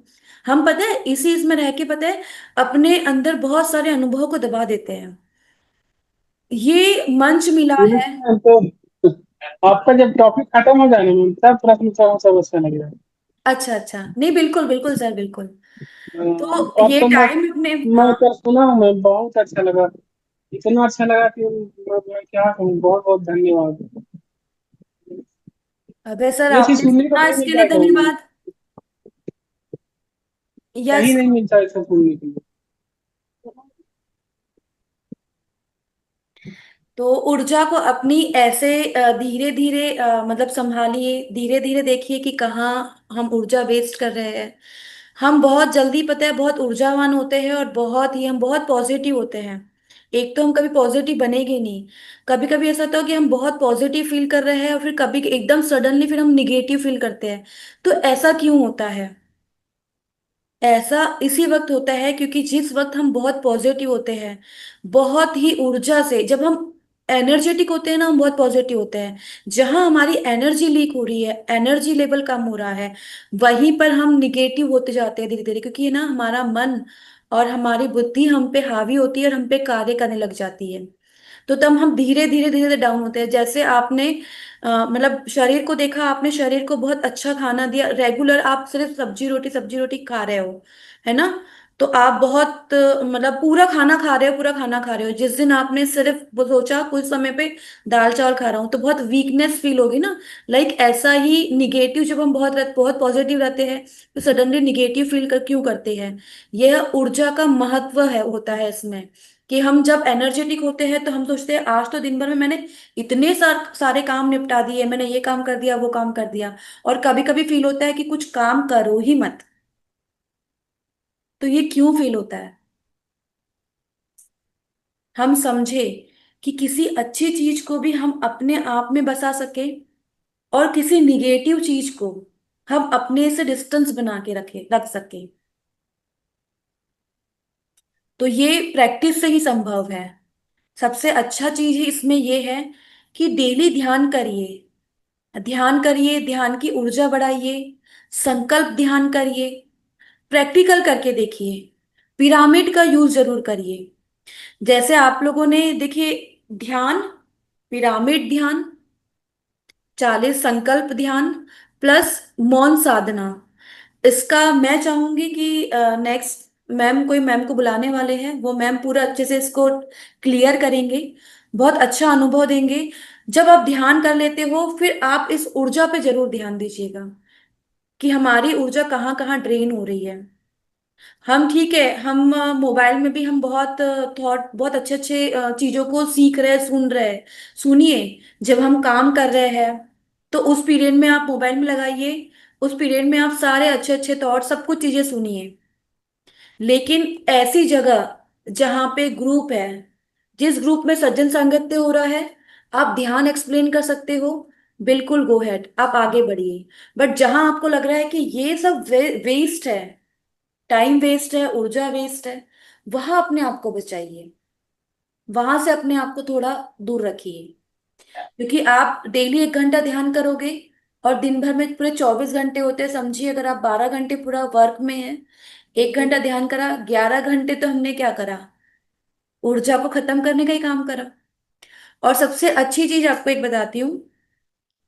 हम पता है इसी इसमें रह के, पता है, अपने अंदर बहुत सारे अनुभव को दबा देते हैं। ये मंच मिला ठीक है। है, तो आपका जब टॉपिक खत्म हो जाए ना मैम, तब प्रश्न सब अच्छा लगेगा। अच्छा अच्छा, नहीं बिल्कुल बिल्कुल सर, बिल्कुल। तो पर ये तो टाइम अपने, मैं हाँ। तो सुना हूँ, मैं बहुत अच्छा लगा। इतना अच्छा लगा कि मैं क्या कहूँ, बहुत बहुत धन्यवाद। अबे सर, ये चीज आपने सुनने को सुना नहीं इसके मिलता लिए है कहीं भी। धन्यवाद। कहीं यस। नहीं मिलता है ऐसा सुनने के लिए। तो ऊर्जा को अपनी ऐसे धीरे धीरे मतलब संभालिए, धीरे धीरे देखिए कि कहाँ हम ऊर्जा वेस्ट कर रहे हैं। हम बहुत जल्दी, पता है, बहुत ऊर्जावान होते हैं और बहुत ही हम बहुत पॉजिटिव होते हैं। एक तो हम कभी पॉजिटिव बनेंगे नहीं। कभी कभी ऐसा होता है कि हम बहुत पॉजिटिव फील कर रहे हैं और फिर कभी एकदम सडनली फिर हम निगेटिव फील करते हैं। तो ऐसा क्यों होता है? ऐसा इसी वक्त होता है क्योंकि जिस वक्त हम बहुत पॉजिटिव होते हैं, बहुत ही ऊर्जा से, जब हम एनर्जेटिक होते हैं ना, हम बहुत पॉजिटिव होते हैं। जहां हमारी एनर्जी लीक हो रही है, एनर्जी लेवल कम हो रहा है, वहीं पर हम निगेटिव होते जाते हैं धीरे धीरे, क्योंकि ये ना हमारा मन और हमारी बुद्धि हम पे हावी होती है और हम पे कार्य करने लग जाती है। तो तब हम धीरे धीरे धीरे धीरे डाउन होते हैं। जैसे आपने मतलब शरीर को देखा, आपने शरीर को बहुत अच्छा खाना दिया, रेगुलर आप सिर्फ सब्जी रोटी खा रहे हो, है ना? तो आप बहुत मतलब पूरा खाना खा रहे हो, पूरा खाना खा रहे हो। जिस दिन आपने सिर्फ वो सोचा कुछ समय पे दाल चावल खा रहा हूँ, तो बहुत वीकनेस फील होगी ना। लाइक ऐसा ही निगेटिव, जब हम बहुत पॉजिटिव रहते हैं तो सडनली निगेटिव फील कर क्यों करते हैं? यह ऊर्जा का महत्व है, होता है इसमें। कि हम जब एनर्जेटिक होते हैं तो हम सोचते हैं आज तो दिन भर में मैंने इतने सारे काम निपटा दिए, मैंने ये काम कर दिया, वो काम कर दिया। और कभी कभी फील होता है कि कुछ काम करो ही मत। तो ये क्यों फील होता है? हम समझे कि किसी अच्छी चीज को भी हम अपने आप में बसा सके और किसी निगेटिव चीज को हम अपने से डिस्टेंस बना के रख सके। तो ये प्रैक्टिस से ही संभव है। सबसे अच्छा चीज ही इसमें ये है कि डेली ध्यान करिए, ध्यान करिए, ध्यान की ऊर्जा बढ़ाइए, संकल्प ध्यान करिए, प्रैक्टिकल करके देखिए, पिरामिड का यूज जरूर करिए। जैसे आप लोगों ने देखिए, ध्यान, पिरामिड ध्यान, 40 संकल्प ध्यान प्लस मौन साधना। इसका मैं चाहूंगी कि नेक्स्ट मैम, कोई मैम को बुलाने वाले हैं, वो मैम पूरा अच्छे से इसको क्लियर करेंगे, बहुत अच्छा अनुभव देंगे। जब आप ध्यान कर लेते हो, फिर आप इस ऊर्जा पे जरूर ध्यान दीजिएगा कि हमारी ऊर्जा कहाँ कहाँ ड्रेन हो रही है। हम ठीक है, हम मोबाइल में भी हम बहुत थॉट, बहुत अच्छे अच्छे चीजों को सीख रहे हैं, सुन रहे हैं। सुनिए, जब हम काम कर रहे हैं तो उस पीरियड में आप मोबाइल में लगाइए, उस पीरियड में आप सारे अच्छे अच्छे थॉट, सब कुछ चीजें सुनिए। लेकिन ऐसी जगह जहां पे ग्रुप है, जिस ग्रुप में सज्जन सांगत्य हो रहा है, आप ध्यान एक्सप्लेन कर सकते हो, बिल्कुल गो हेड, आप आगे बढ़िए। बट जहां आपको लग रहा है कि ये सब वेस्ट है, टाइम वेस्ट है, ऊर्जा वेस्ट है, वहां अपने आप को बचाइए, वहां से अपने आप को थोड़ा दूर रखिए। क्योंकि आप डेली 1 घंटा ध्यान करोगे और दिन भर में पूरे 24 घंटे होते हैं, समझिए अगर आप 12 घंटे पूरा वर्क में हैं, 1 घंटा ध्यान करा, 11 घंटे तो हमने क्या करा? ऊर्जा को खत्म करने का ही काम करा। और सबसे अच्छी चीज आपको एक बताती हूँ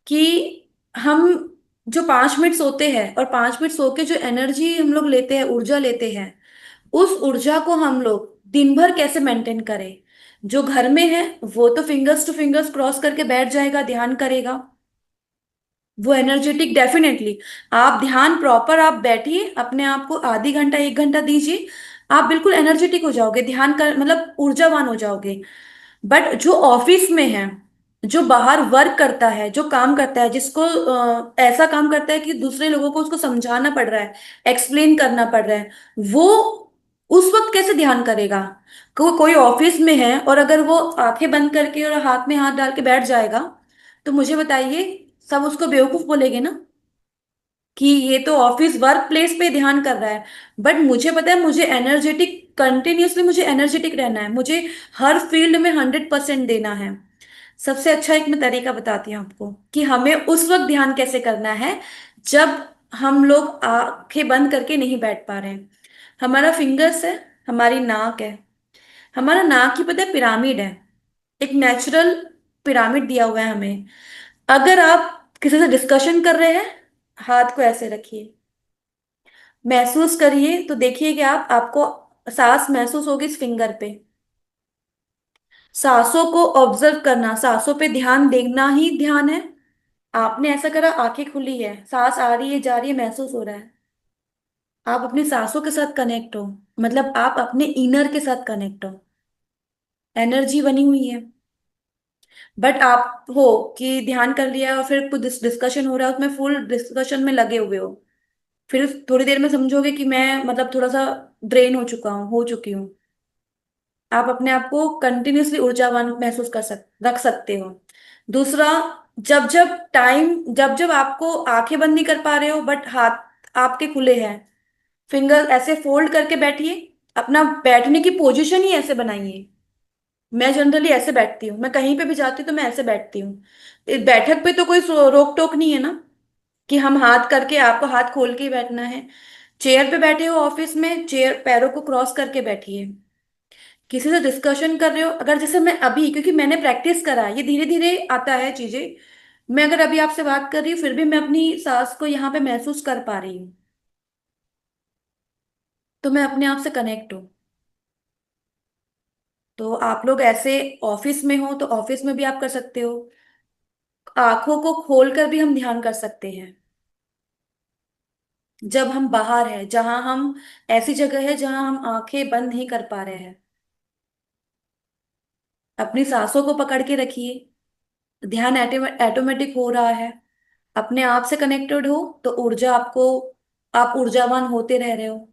कि हम जो 5 मिनट सोते हैं और 5 मिनट सो के जो एनर्जी हम लोग लेते हैं, ऊर्जा लेते हैं, उस ऊर्जा को हम लोग दिन भर कैसे मेंटेन करें? जो घर में है वो तो फिंगर्स टू फिंगर्स क्रॉस करके बैठ जाएगा, ध्यान करेगा, वो एनर्जेटिक डेफिनेटली। आप ध्यान प्रॉपर, आप बैठिए, अपने आप को आधी घंटा 1 घंटा दीजिए, आप बिल्कुल एनर्जेटिक हो जाओगे, ध्यान कर मतलब ऊर्जावान हो जाओगे। बट जो ऑफिस में है, जो बाहर वर्क करता है, जो काम करता है, जिसको ऐसा काम करता है कि दूसरे लोगों को उसको समझाना पड़ रहा है, एक्सप्लेन करना पड़ रहा है, वो उस वक्त कैसे ध्यान करेगा? कोई ऑफिस में है और अगर वो आंखें बंद करके और हाथ में हाथ डाल के बैठ जाएगा, तो मुझे बताइए, सब उसको बेवकूफ बोलेंगे ना कि ये तो ऑफिस वर्क प्लेस पे ध्यान कर रहा है। बट मुझे पता है, मुझे एनर्जेटिक, कंटिन्यूअसली मुझे एनर्जेटिक रहना है, मुझे हर फील्ड में 100% देना है। सबसे अच्छा एक मैं तरीका बताती हूँ आपको कि हमें उस वक्त ध्यान कैसे करना है जब हम लोग आंखें बंद करके नहीं बैठ पा रहे हैं। हमारा फिंगर्स है, हमारी नाक है, हमारा नाक ही पता है पिरामिड है, एक नेचुरल पिरामिड दिया हुआ है हमें। अगर आप किसी से डिस्कशन कर रहे हैं, हाथ को ऐसे रखिए, महसूस करिए, तो देखिए कि आप आपको सांस महसूस होगी इस फिंगर पे। सांसों को ऑब्जर्व करना, सांसों पे ध्यान देना ही ध्यान है। आपने ऐसा करा, आंखें खुली है, सांस आ रही है, जा रही है, महसूस हो रहा है, आप अपनी सांसों के साथ कनेक्ट हो, मतलब आप अपने इनर के साथ कनेक्ट हो, एनर्जी बनी हुई है। बट आप हो कि ध्यान कर लिया और फिर कुछ डिस्कशन हो रहा है, उसमें फुल डिस्कशन में लगे हुए हो, फिर थोड़ी देर में समझोगे कि मैं मतलब थोड़ा सा ड्रेन हो चुकी हूँ। आप अपने आप को कंटिन्यूअसली ऊर्जावान महसूस रख सकते हो। दूसरा, जब जब आपको आंखें बंद नहीं कर पा रहे हो बट हाथ आपके खुले हैं, फिंगर ऐसे फोल्ड करके बैठिए। अपना बैठने की पोजीशन ही ऐसे बनाइए। मैं जनरली ऐसे बैठती हूँ, मैं कहीं पे भी जाती हूँ तो मैं ऐसे बैठती हूँ। इस बैठक पे तो कोई रोक टोक नहीं है ना, कि हम हाथ करके, आपको हाथ खोल के ही बैठना है। चेयर पे बैठे हो ऑफिस में, चेयर पैरों को क्रॉस करके बैठिए। किसी से डिस्कशन कर रहे हो, अगर जैसे मैं अभी, क्योंकि मैंने प्रैक्टिस करा है, ये धीरे धीरे आता है चीजें। मैं अगर अभी आपसे बात कर रही हूँ फिर भी मैं अपनी सांस को यहाँ पे महसूस कर पा रही हूँ, तो मैं अपने आप से कनेक्ट हूँ। तो आप लोग ऐसे ऑफिस में हो तो ऑफिस में भी आप कर सकते हो। आंखों को खोल कर भी हम ध्यान कर सकते हैं। जब हम बाहर हैं, जहां हम, ऐसी जगह है जहां हम आंखें बंद नहीं कर पा रहे हैं, अपनी सांसों को पकड़ के रखिए। ध्यान ऑटोमेटिक हो रहा है। अपने आप से कनेक्टेड हो तो ऊर्जा आपको, आप ऊर्जावान होते रह रहे हो।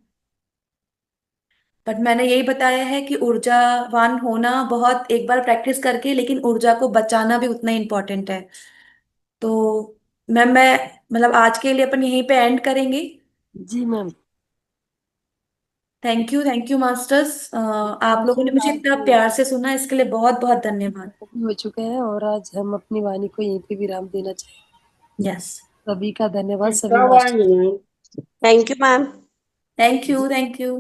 बट मैंने यही बताया है कि ऊर्जावान होना बहुत, एक बार प्रैक्टिस करके, लेकिन ऊर्जा को बचाना भी उतना ही इम्पोर्टेंट है। तो मैं मतलब आज के लिए अपन यहीं पे एंड करेंगे। जी मैम। थैंक यू मास्टर्स, आप लोगों ने आज मुझे इतना आज प्यार से सुना, इसके लिए बहुत बहुत धन्यवाद। भी हो चुका है और आज हम अपनी वाणी को यहीं पे विराम देना चाहिए। यस। सभी का धन्यवाद, सभी कब मास्टर। आएंगे ma'am? Thank you ma'am. Thank you.